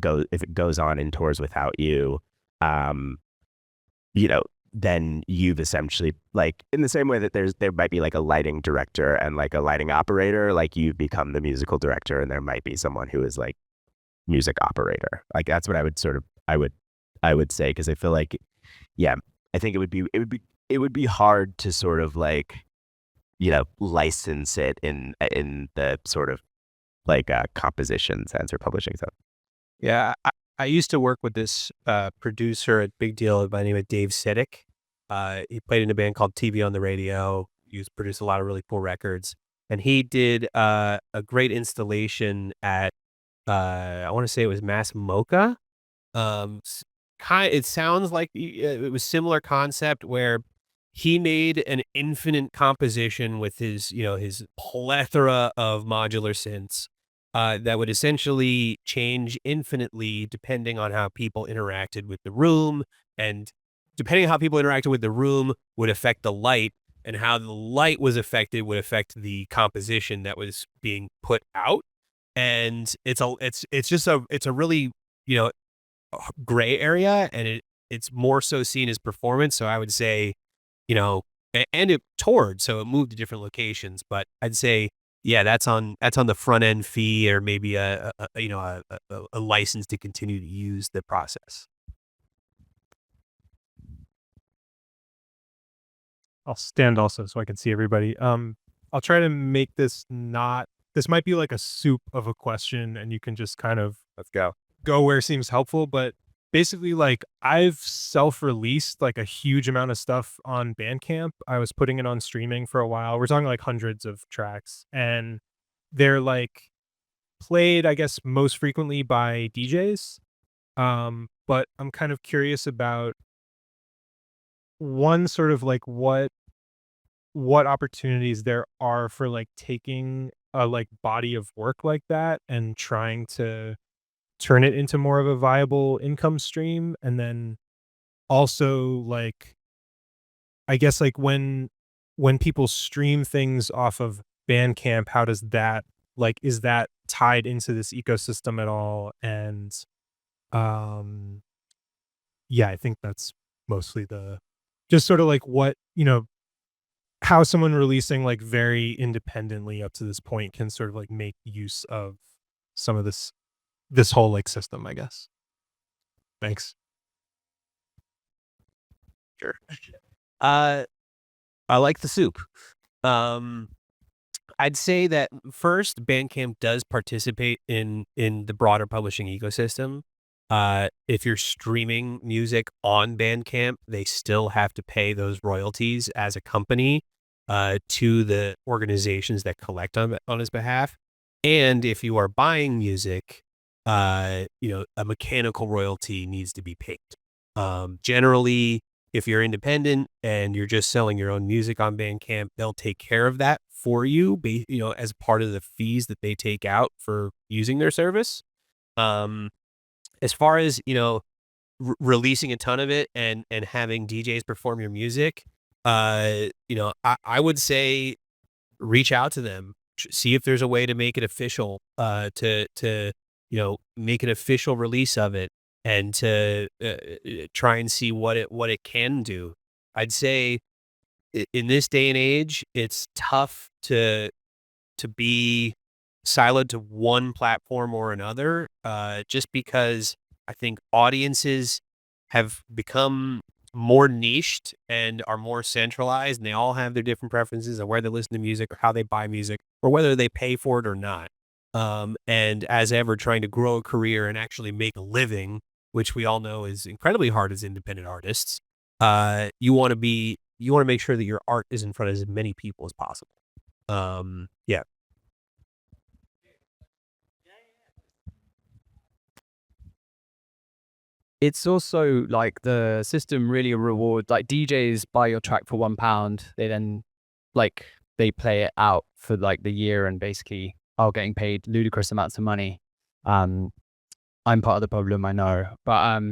goes on and tours without you, then you've essentially, like, in the same way that there might be like a lighting director and like a lighting operator, like you've become the musical director, and there might be someone who is like music operator. Like that's what I would say, because I feel like, yeah, I think it would be hard to sort of like, license it in the sort of like composition sense or publishing sense. Yeah, I used to work with this producer at Big Deal by the name of Dave Sidick. He played in a band called TV on the Radio. He produced a lot of really cool records. And he did a great installation at, I want to say it was Mass Mocha. It sounds like it was similar concept where he made an infinite composition with his plethora of modular synths that would essentially change infinitely depending on how people interacted with the room, and depending on how people interacted with the room would affect the light, and how the light was affected would affect the composition that was being put out. And it's a really gray area, and it's more so seen as performance. So I would say, and it toured, so it moved to different locations. But I'd say, yeah, that's on the front end fee, or maybe a license to continue to use the process. I'll stand also so I can see everybody. I'll try to make this might be like a soup of a question, and you can just kind of Let's go. go where seems helpful. But basically, like, I've self-released like a huge amount of stuff on Bandcamp. I was putting it on streaming for a while. We're talking like hundreds of tracks, and they're like played, I guess, most frequently by DJs. But I'm kind of curious about one, sort of like what opportunities there are for like taking a like body of work like that and trying to turn it into more of a viable income stream. And then also, like, I guess, like, when people stream things off of Bandcamp, how does that, like, is that tied into this ecosystem at all? And yeah, I think that's mostly just sort of like what, how someone releasing like very independently up to this point can sort of like make use of some of this whole like system, I guess. Thanks. Sure. I like the soup. I'd say that first, Bandcamp does participate in the broader publishing ecosystem. If you're streaming music on Bandcamp, they still have to pay those royalties as a company to the organizations that collect on his behalf. And if you are buying music, a mechanical royalty needs to be paid. Generally, if you're independent and you're just selling your own music on Bandcamp, they'll take care of that for you, as part of the fees that they take out for using their service. As far as, releasing a ton of it and having DJs perform your music, I would say reach out to them, see if there's a way to make it official, to make an official release of it, and to try and see what it can do. I'd say in this day and age, it's tough to be siloed to one platform or another, just because I think audiences have become more niched and are more centralized, and they all have their different preferences on where they listen to music or how they buy music or whether they pay for it or not. And as ever, trying to grow a career and actually make a living, which we all know is incredibly hard as independent artists, you want to make sure that your art is in front of as many people as possible. Yeah. It's also like the system really rewards, like, DJs buy your track for £1. They then they play it out for like the year and basically are getting paid ludicrous amounts of money. I'm part of the problem, I know, but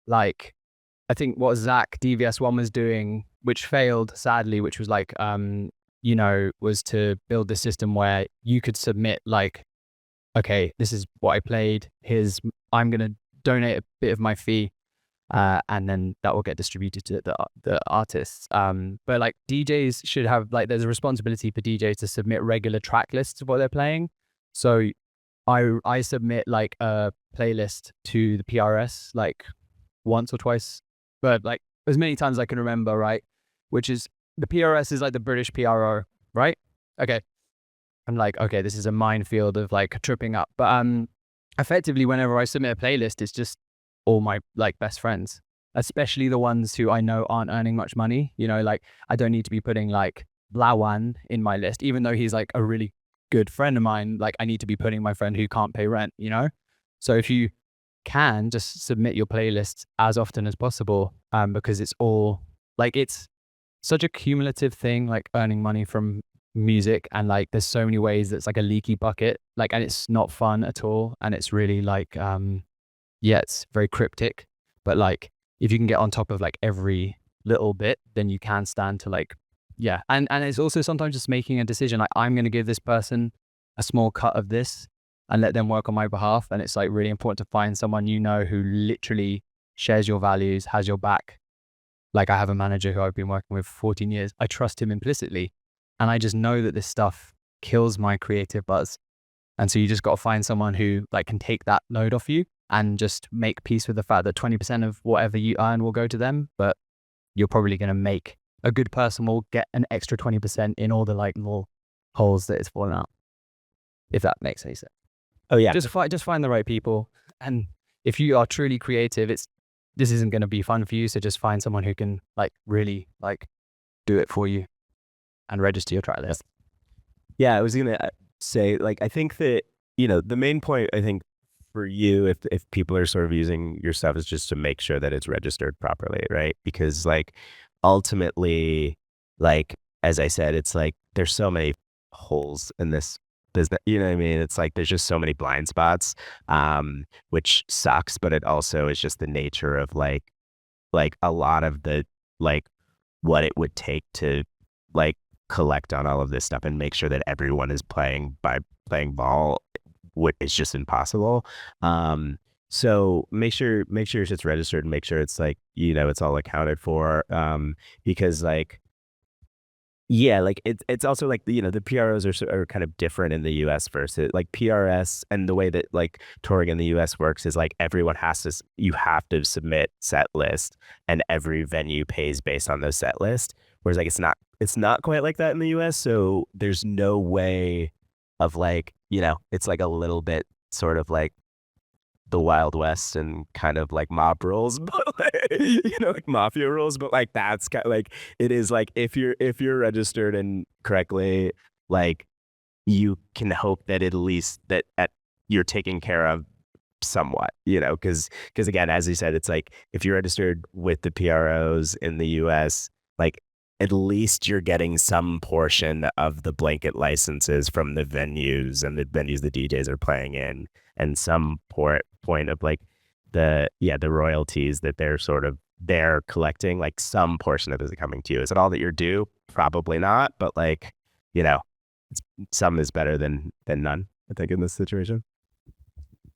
I think what Zack DVS1 was doing, which failed sadly, which was was to build the system where you could submit like okay, this is what I played. I'm going to donate a bit of my fee, and then that will get distributed to the artists. But like DJs should have, like, there's a responsibility for DJs to submit regular track lists of what they're playing. So I submit like a playlist to the PRS like once or twice, but like as many times as I can remember, right? Which is, the PRS is like the British PRO, right? Okay. I'm like, okay, this is a minefield of like tripping up. But effectively, whenever I submit a playlist, it's just all my like best friends, especially the ones who I know aren't earning much money. You know, like I don't need to be putting like Blawan in my list, even though he's like a really good friend of mine. Like I need to be putting my friend who can't pay rent, you know? So if you can just submit your playlists as often as possible, because it's all like, it's such a cumulative thing, like earning money from music, and like there's so many ways that's like a leaky bucket, like, and it's not fun at all, and it's really like yeah, it's very cryptic, but like if you can get on top of like every little bit, then you can stand to like, yeah. And it's also sometimes just making a decision, like I'm going to give this person a small cut of this and let them work on my behalf. And it's like really important to find someone you know who literally shares your values, has your back. Like I have a manager who I've been working with for 14 years. I trust him implicitly, and I just know that this stuff kills my creative buzz. And so you just got to find someone who like can take that load off you and just make peace with the fact that 20% of whatever you earn will go to them, but you're probably going to make, a good person will get an extra 20% in all the like little holes that it's fallen out. If that makes any sense. Oh yeah. Just find the right people. And if you are truly creative, this isn't going to be fun for you. So just find someone who can like really like do it for you and register your track list. Yeah, I was going to say, like, I think that, you know, the main point, I think, for you, if people are sort of using your stuff, is just to make sure that it's registered properly, right? Because, like, ultimately, like, as I said, it's like there's so many holes in this business, you know what I mean? It's like there's just so many blind spots, which sucks, but it also is just the nature of, like a lot of the, like, what it would take to, like, collect on all of this stuff and make sure that everyone is playing ball, what is just impossible. So make sure it's registered, and make sure it's like, you know, it's all accounted for. Because like, yeah, like it's also like, you know, the PROs are kind of different in the US versus like PRS, and the way that like touring in the US works is like everyone you have to submit set list, and every venue pays based on those set list. Whereas like it's not quite like that in the US. So there's no way of like, you know, it's like a little bit sort of like the Wild West and kind of like mob rules, but like, you know, like mafia rules, but like that's kind of like, it is like if you're registered and correctly, like you can hope that at least that you're taken care of somewhat, you know, because again, as you said, it's like if you're registered with the PROs in the US, like at least you're getting some portion of the blanket licenses from the venues and the venues the DJs are playing in, and some point of like the royalties that they're collecting, like some portion of it is coming to you. Is it all that you're due? Probably not, but like, you know, some is better than none, I think, in this situation.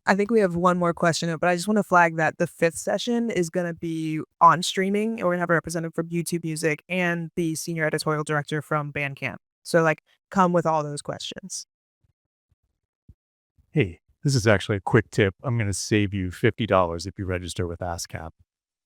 I think we have one more question, but I just want to flag that the 5th session is going to be on streaming, and we're going to have a representative from YouTube Music and the senior editorial director from Bandcamp. So like, come with all those questions. Hey, this is actually a quick tip. I'm going to save you $50 if you register with ASCAP.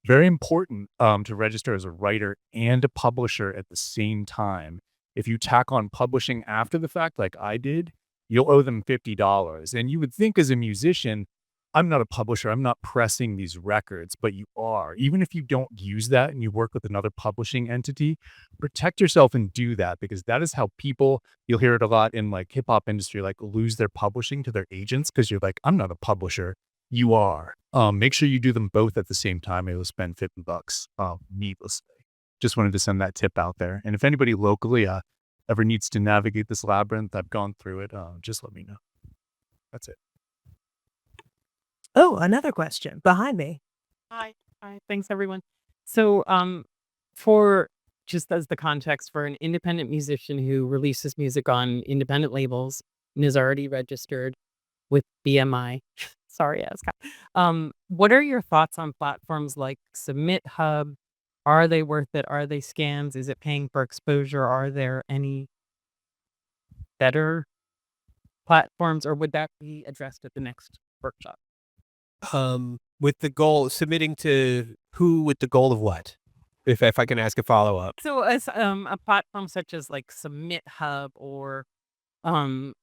Very important to register as a writer and a publisher at the same time. If you tack on publishing after the fact, like I did, you'll owe them $50. And you would think as a musician, I'm not a publisher, I'm not pressing these records, but you are. Even if you don't use that and you work with another publishing entity, protect yourself and do that, because that is how people, you'll hear it a lot in like hip hop industry, like lose their publishing to their agents, because you're like, I'm not a publisher. You are. Make sure you do them both at the same time. You'll spend $50 needlessly. Just wanted to send that tip out there. And if anybody locally ever needs to navigate this labyrinth, I've gone through it, just let me know. That's it. Oh, another question behind me. Hi. Thanks, everyone. So, for just as the context for an independent musician who releases music on independent labels and is already registered with BMI. Sorry, ASCAP. What are your thoughts on platforms like Submit Hub? Are they worth it? Are they scams? Is it paying for exposure? Are there any better platforms, or would that be addressed at the next workshop? With the goal submitting to who with the goal of what? If I can ask a follow up. So as a platform such as like Submit Hub or um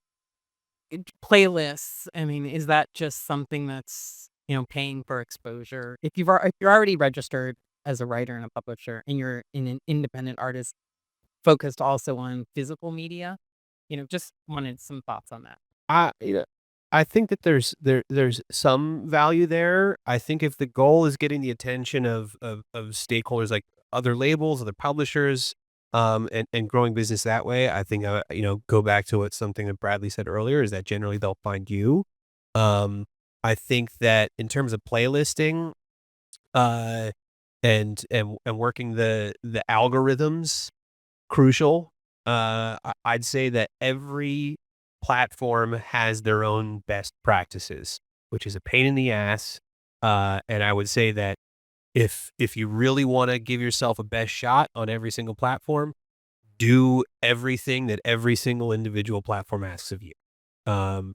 playlists, I mean, is that just something that's, paying for exposure? If you're already registered as a writer and a publisher and you're an independent artist focused also on physical media, just wanted some thoughts on that. I think that there's some value there. I think if the goal is getting the attention of stakeholders like other labels, other publishers, and growing business that way, I think go back to something that Bradley said earlier is that generally they'll find you. I think that in terms of playlisting, and working the algorithms, crucial. I'd say that every platform has their own best practices, which is a pain in the ass. And I would say that if you really want to give yourself a best shot on every single platform, do everything that every single individual platform asks of you.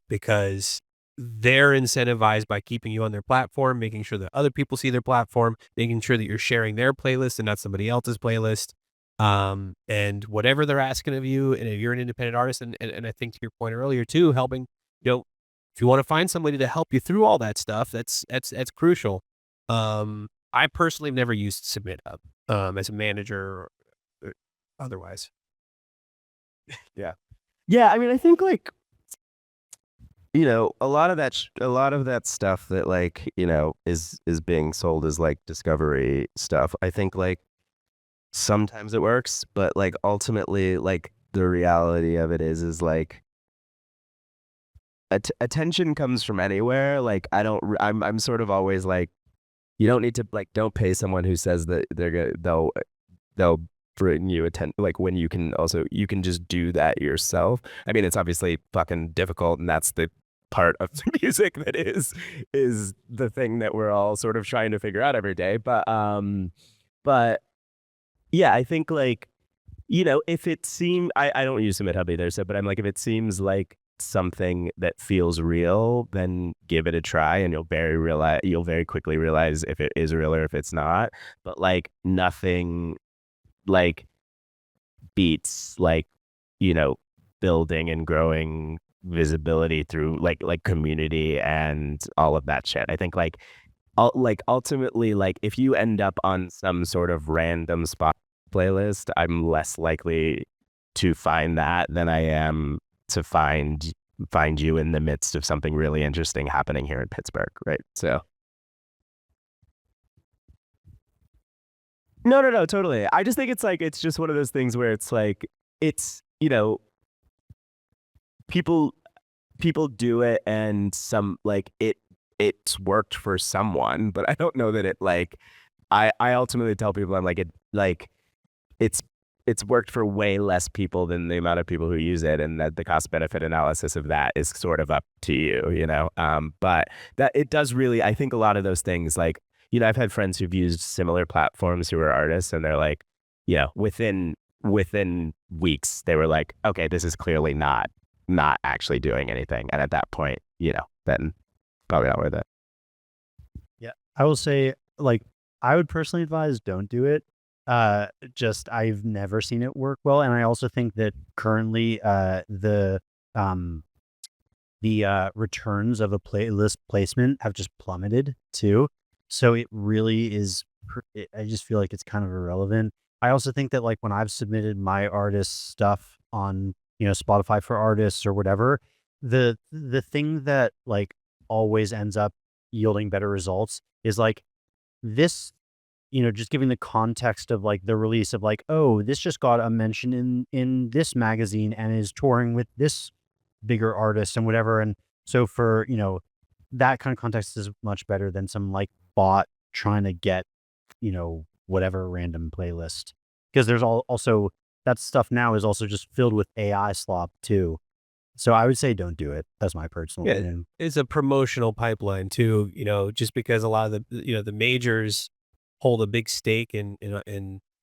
Because they're incentivized by keeping you on their platform, making sure that other people see their platform, making sure that you're sharing their playlist and not somebody else's playlist. And whatever they're asking of you, and if you're an independent artist, and I think to your point earlier too, helping, if you want to find somebody to help you through all that stuff, that's crucial. I personally have never used Submit Hub, as a manager or otherwise. Yeah. I mean, I think like, a lot of that stuff that like, is being sold as like discovery stuff. I think like sometimes it works, but like ultimately, like the reality of it is like attention comes from anywhere. Like I'm sort of always like, you don't need to like, don't pay someone who says that they'll bring you attention, like when you can just do that yourself. I mean, it's obviously fucking difficult, and that's the part of the music that is the thing that we're all sort of trying to figure out every day. But yeah, I think like, if it seems, I don't use Submit Hub either, but I'm like, if it seems like something that feels real, then give it a try, and you'll very quickly realize if it is real or if it's not. But like nothing like beats like, building and growing visibility through like community and all of that shit. I think like ultimately, like if you end up on some sort of random spot playlist, I'm less likely to find that than I am to find you in the midst of something really interesting happening here in Pittsburgh, right? So no, totally. I just think it's like, it's just one of those things where it's like, it's, people do it, and some like it's worked for someone, but I don't know that it like, I ultimately tell people, I'm like, it's worked for way less people than the amount of people who use it, and that the cost benefit analysis of that is sort of up to you, but that it does really, I think a lot of those things, like, I've had friends who've used similar platforms who are artists, and they're like, within weeks they were like, okay, this is clearly not actually doing anything, and at that point, then probably not worth it. Yeah, I will say, like, I would personally advise don't do it. Just I've never seen it work well, and I also think that currently the returns of a playlist placement have just plummeted too. So it really is. I just feel like it's kind of irrelevant. I also think that like when I've submitted my artist stuff on Spotify for artists or whatever, the thing that like always ends up yielding better results is like this, just giving the context of like the release of like, oh, this just got a mention in this magazine and is touring with this bigger artist and whatever. And so for, that kind of context is much better than some like bot trying to get, whatever random playlist. Because there's also that stuff now is also just filled with AI slop too. So I would say don't do it. That's my personal Yeah. opinion. It's a promotional pipeline too, just because a lot of the majors hold a big stake in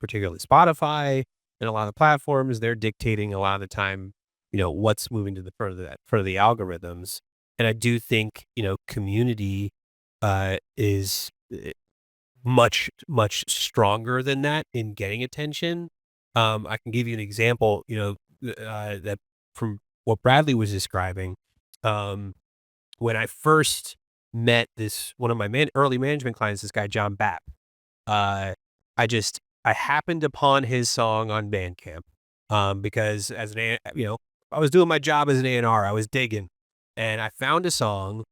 particularly Spotify and a lot of the platforms. They're dictating a lot of the time, what's moving to the front of the algorithms. And I do think, community is much, much stronger than that in getting attention. I can give you an example, that from what Bradley was describing. When I first met one of my early management clients, this guy, John Bapp, I happened upon his song on Bandcamp, because I was doing my job as an A&R. I was digging, and I found a song,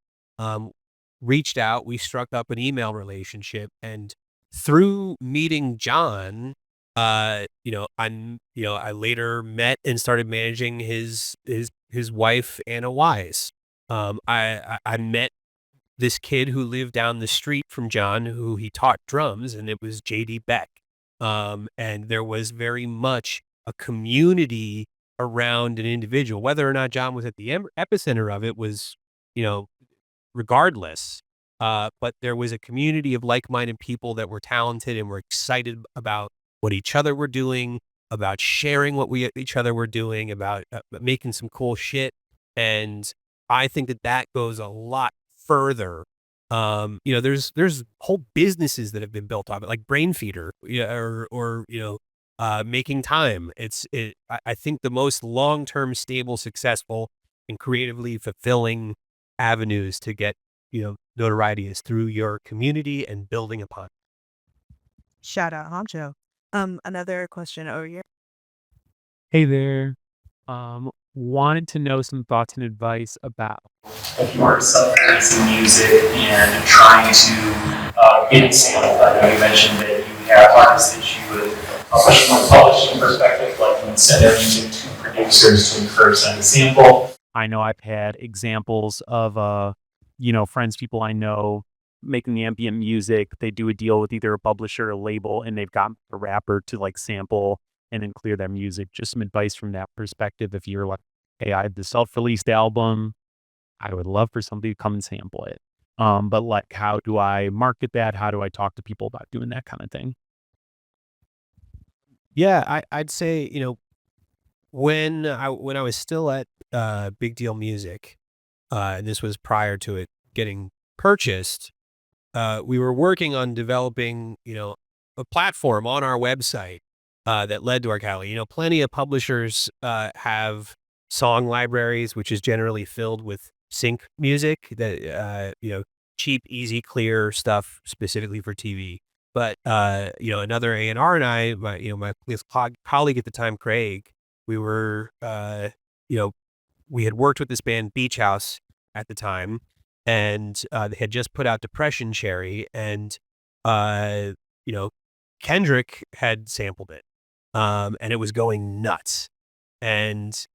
reached out, we struck up an email relationship, and through meeting John, I later met and started managing his wife, Anna Wise. I met this kid who lived down the street from John, who he taught drums, and it was JD Beck. And there was very much a community around an individual. Whether or not John was at the epicenter of it was, regardless. But there was a community of like-minded people that were talented and were excited about what each other were doing, about sharing what each other were doing, about making some cool shit. And I think that goes a lot further. There's whole businesses that have been built off it, like Brain Feeder, or Making Time. I think the most long-term, stable, successful, and creatively fulfilling avenues to get notoriety is through your community and building upon it. Shout out, Honcho. Another question over here. Hey there. Wanted to know some thoughts and advice about If you are self-releasing music and trying to get it sampled. I know you mentioned that you have artists that you would, especially from a publishing perspective, like you would send their music to producers to encourage them to sample. I know I've had examples of, friends, people I know making the ambient music. They do a deal with either a publisher or a label, and they've got a rapper to like sample and then clear their music. Just some advice from that perspective. If you're like, hey, I have the self-released album, I would love for somebody to come and sample it. But like, how do I market that? How do I talk to people about doing that kind of thing? Yeah, I'd say, when I was still at Big Deal Music, and this was prior to it getting purchased, we were working on developing, a platform on our website that led to our catalog. Plenty of publishers have song libraries, which is generally filled with sync music that, cheap, easy, clear stuff specifically for TV. But, another A&R and I, my colleague at the time, Craig, we were, we had worked with this band Beach House at the time, and they had just put out Depression Cherry, and, Kendrick had sampled it, and it was going nuts. And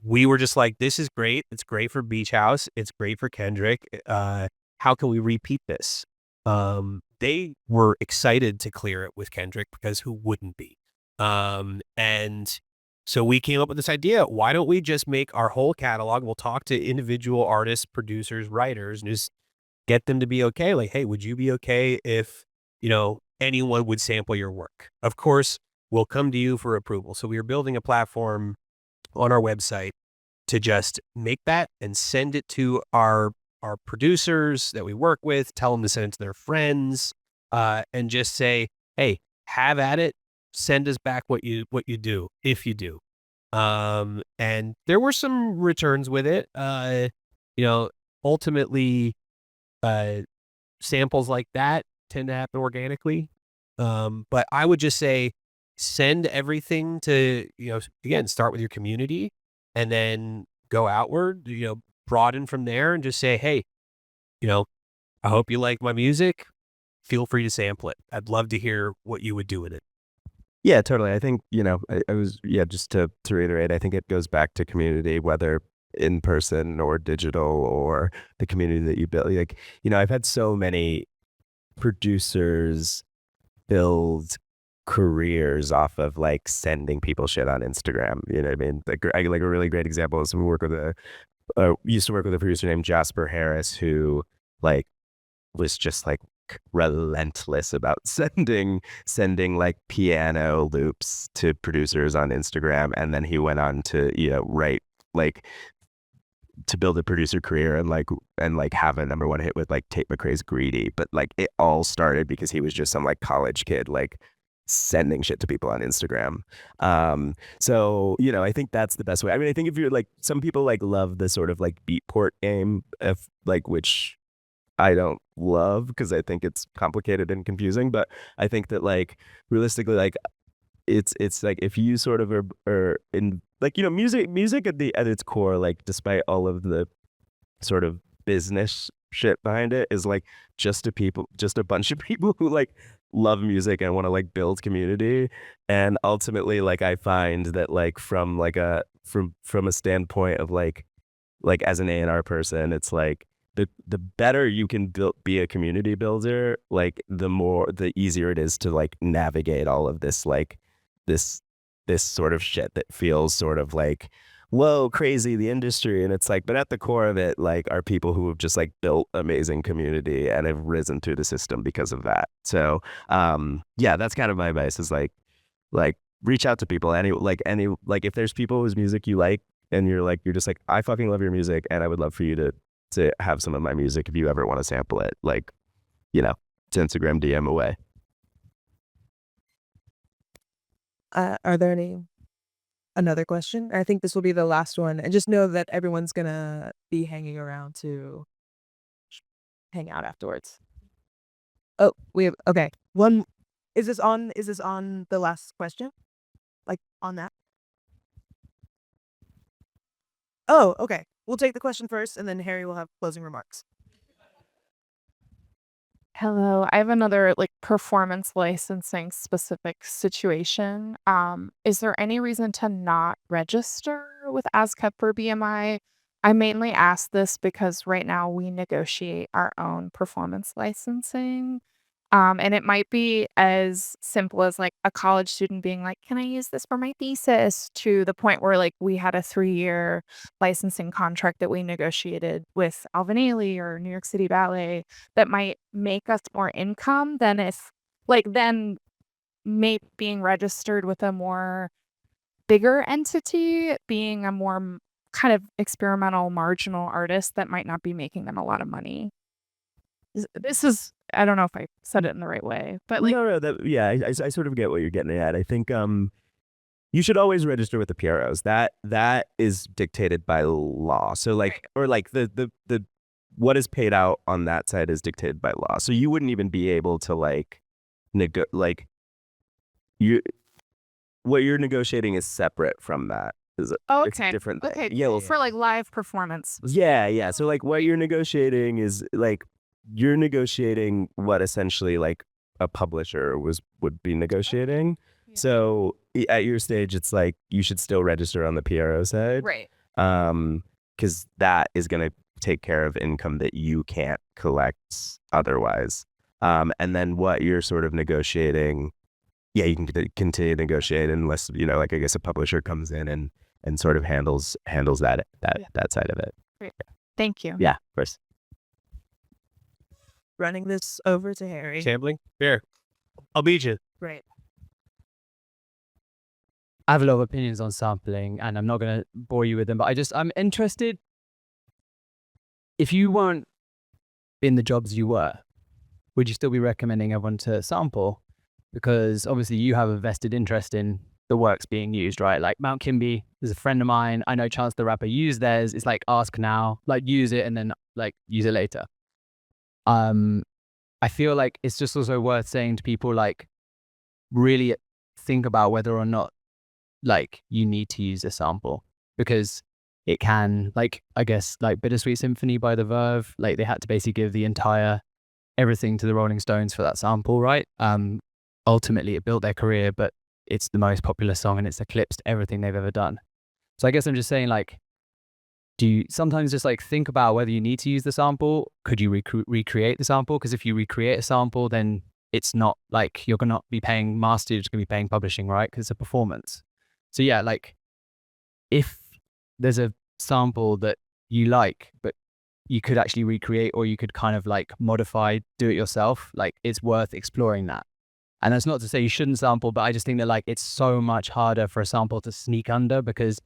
we were just like, this is great. It's great for Beach House. It's great for Kendrick. How can we repeat this? They were excited to clear it with Kendrick because who wouldn't be? And so we came up with this idea. Why don't we just make our whole catalog? We'll talk to individual artists, producers, writers, and just get them to be okay. Like, hey, would you be okay if, anyone would sample your work? Of course, we'll come to you for approval. So we were building a platform on our website to just make that and send it to our producers that we work with, tell them to send it to their friends, and just say, hey, have at it. Send us back what you do, if you do. And there were some returns with it. Ultimately, samples like that tend to happen organically. But I would just say, send everything to, again, start with your community and then go outward, broaden from there and just say, hey, I hope you like my music. Feel free to sample it. I'd love to hear what you would do with it. Yeah, totally. I think, just to reiterate, I think it goes back to community, whether in person or digital or the community that you build. Like, I've had so many producers build careers off of like sending people shit on Instagram. You know what I mean? Like a really great example is we work with used to work with a producer named Jasper Harris, who like was just like relentless about sending like piano loops to producers on Instagram, and then he went on to write like to build a producer career and like have a #1 hit with like Tate McRae's Greedy. But like it all started because he was just some like college kid like sending shit to people on Instagram. So I think that's the best way. I mean, I think if you're like, some people like love the sort of like Beatport game, if like, which I don't love because I think it's complicated and confusing, but I think that like realistically, like it's like if you sort of are in like, music at its core, like despite all of the sort of business shit behind it, is like just a bunch of people who like love music and want to like build community. And ultimately, like I find that like from a standpoint of like as an A&R person, it's like the better you can be a community builder, like the easier it is to like navigate all of this like this sort of shit that feels sort of like, whoa, crazy, the industry. And it's like, but at the core of it, like, are people who have just like built amazing community and have risen through the system because of that. So yeah, that's kind of my advice, is like reach out to people, if there's people whose music you like and you're just like, I fucking love your music and I would love for you to have some of my music if you ever want to sample it, like, it's Instagram DM away. Are there another question? I think this will be the last one, and just know that everyone's gonna be hanging around to hang out afterwards. Oh, okay. One, is this on the last question? Like on that? Oh, okay. We'll take the question first, and then Harry will have closing remarks. Hello, I have another like performance licensing specific situation. Is there any reason to not register with ASCAP for BMI? I mainly ask this because right now we negotiate our own performance licensing. And it might be as simple as like a college student being like, can I use this for my thesis? To the point where like we had a 3-year licensing contract that we negotiated with Alvin Ailey or New York City Ballet that might make us more income than if like then being registered with a more bigger entity, being a more kind of experimental marginal artist that might not be making them a lot of money. This is, I don't know if I said it in the right way, but like, No, I sort of get what you're getting at. I think you should always register with the PROs. That is dictated by law. So like, or like the what is paid out on that side is dictated by law. So you wouldn't even be able to like what you're negotiating is separate from that. It's okay, a different thing. okay, Yeah, for like live performance. yeah. So like what you're negotiating is like, you're negotiating what essentially like a publisher would be negotiating. Yeah. So at your stage, it's like you should still register on the PRO side, Right. because that is going to take care of income that you can't collect otherwise. And then what you're sort of negotiating, yeah, you can continue to negotiate unless like I guess a publisher comes in and sort of handles that side of it. Great. Thank you. Yeah, of course. Running this over to Harry. Sampling? Fair. I'll beat you. Great. I have a lot of opinions on sampling, and I'm not going to bore you with them, but I'm interested. If you weren't in the jobs you were, would you still be recommending everyone to sample? Because obviously you have a vested interest in the works being used, right? Like Mount Kimby is a friend of mine. I know Chance the Rapper used theirs. It's like ask now, like use it and then like use it later. I feel like it's just also worth saying to people, like, really think about whether or not like you need to use a sample, because it can, like, I guess like Bittersweet Symphony by The Verve, like they had to basically give the entire everything to the Rolling Stones for that sample, right? Ultimately it built their career, but it's the most popular song and it's eclipsed everything they've ever done. So I guess I'm just saying, like, do you sometimes just like think about whether you need to use the sample? Could you recreate the sample? Because if you recreate a sample, then it's not like you're going to not be paying master, you're just going to be paying publishing, right? Because it's a performance. So yeah, like if there's a sample that you like, but you could actually recreate, or you could kind of like modify, do it yourself, like it's worth exploring that. And that's not to say you shouldn't sample, but I just think that like it's so much harder for a sample to sneak under, because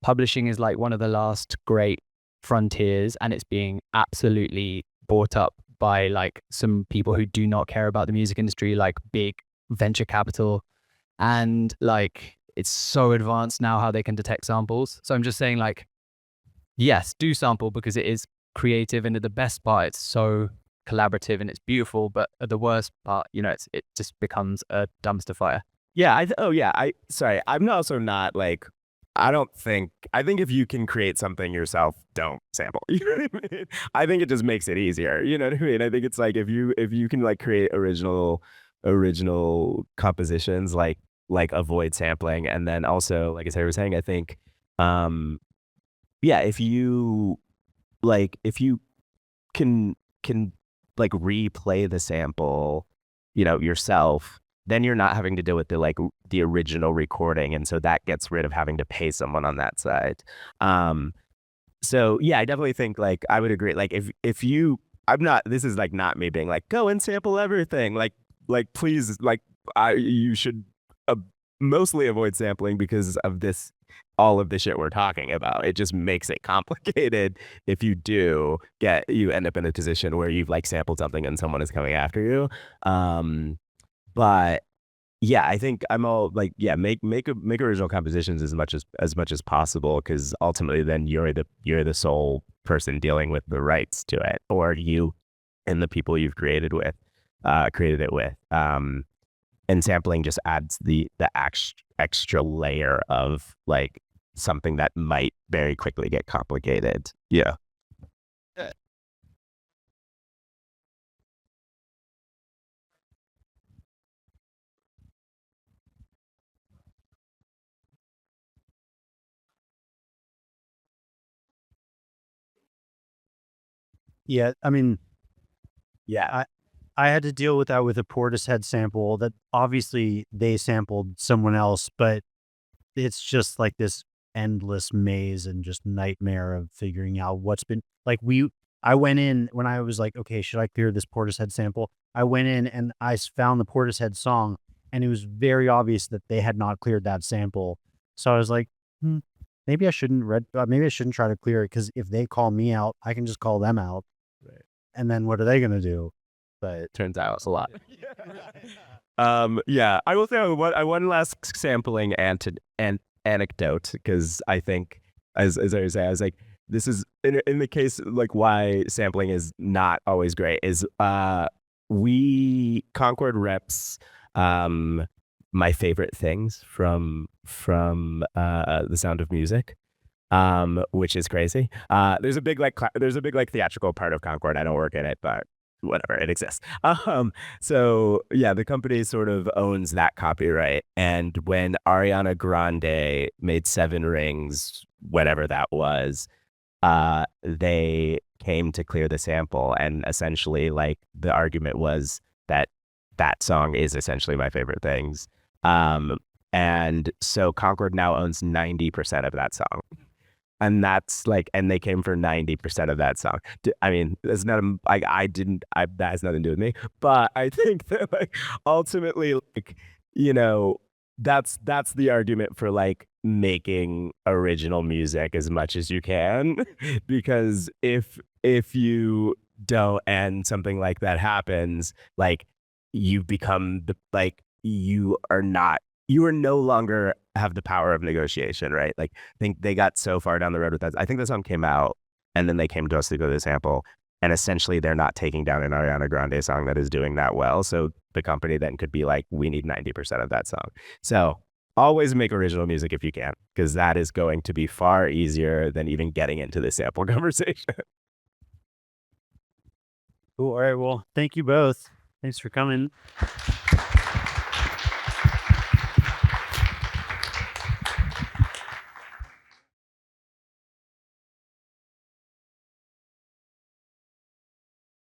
publishing is like one of the last great frontiers, and it's being absolutely bought up by like some people who do not care about the music industry, like big venture capital. And like it's so advanced now how they can detect samples. So I'm just saying, like, yes, do sample, because it is creative, and at the best part, it's so collaborative and it's beautiful. But at the worst part, you know, it just becomes a dumpster fire. Yeah. I'm also not like, I think if you can create something yourself, don't sample. You know what I mean? I think it just makes it easier. You know what I mean? I think it's like if you can like create original compositions, like avoid sampling. And then also, like as I was saying, I think if you can like replay the sample, you know, yourself, then you're not having to deal with the original recording, and so that gets rid of having to pay someone on that side. So yeah, I definitely think like I would agree. Like if you, this is like not me being like go and sample everything. Like please, like you should mostly avoid sampling because of all of the shit we're talking about. It just makes it complicated if you you end up in a position where you've like sampled something and someone is coming after you. But yeah, I think I'm all like, yeah, make original compositions as much as possible, because ultimately then you're the sole person dealing with the rights to it, or you and the people you've created it with. And sampling just adds the extra layer of like something that might very quickly get complicated. Yeah. Yeah, I mean, yeah, I had to deal with that with a Portishead sample that obviously they sampled someone else, but it's just like this endless maze and just nightmare of figuring out what's been like. I went in when I was like, okay, should I clear this Portishead sample? I went in and I found the Portishead song, and it was very obvious that they had not cleared that sample. So I was like, maybe I shouldn't try to clear it, because if they call me out, I can just call them out. Right. And then what are they gonna do? But turns out it's a lot. Yeah, I will say one last sampling anecdote, because I think, as I was saying, I was like, this is in the case like why sampling is not always great is Concord reps my favorite things from The Sound of Music, which is crazy. There's a big theatrical part of Concord. I don't work in it, but whatever, it exists. So yeah, the company sort of owns that copyright. And when Ariana Grande made 7 Rings, whatever that was, they came to clear the sample, and essentially like the argument was that song is essentially my favorite things. And so Concord now owns 90% of that song. And that's like, and they came for 90% of that song. I mean, that's not, that has nothing to do with me, but I think that like, ultimately, like, you know, that's the argument for like making original music as much as you can, because if you don't, and something like that happens, like you become you are no longer have the power of negotiation, right? Like, I think they got so far down the road with that. I think the song came out, and then they came to us to go to the sample, and essentially they're not taking down an Ariana Grande song that is doing that well. So the company then could be like, we need 90% of that song. So always make original music if you can, because that is going to be far easier than even getting into the sample conversation. Cool. All right. Well, thank you both. Thanks for coming.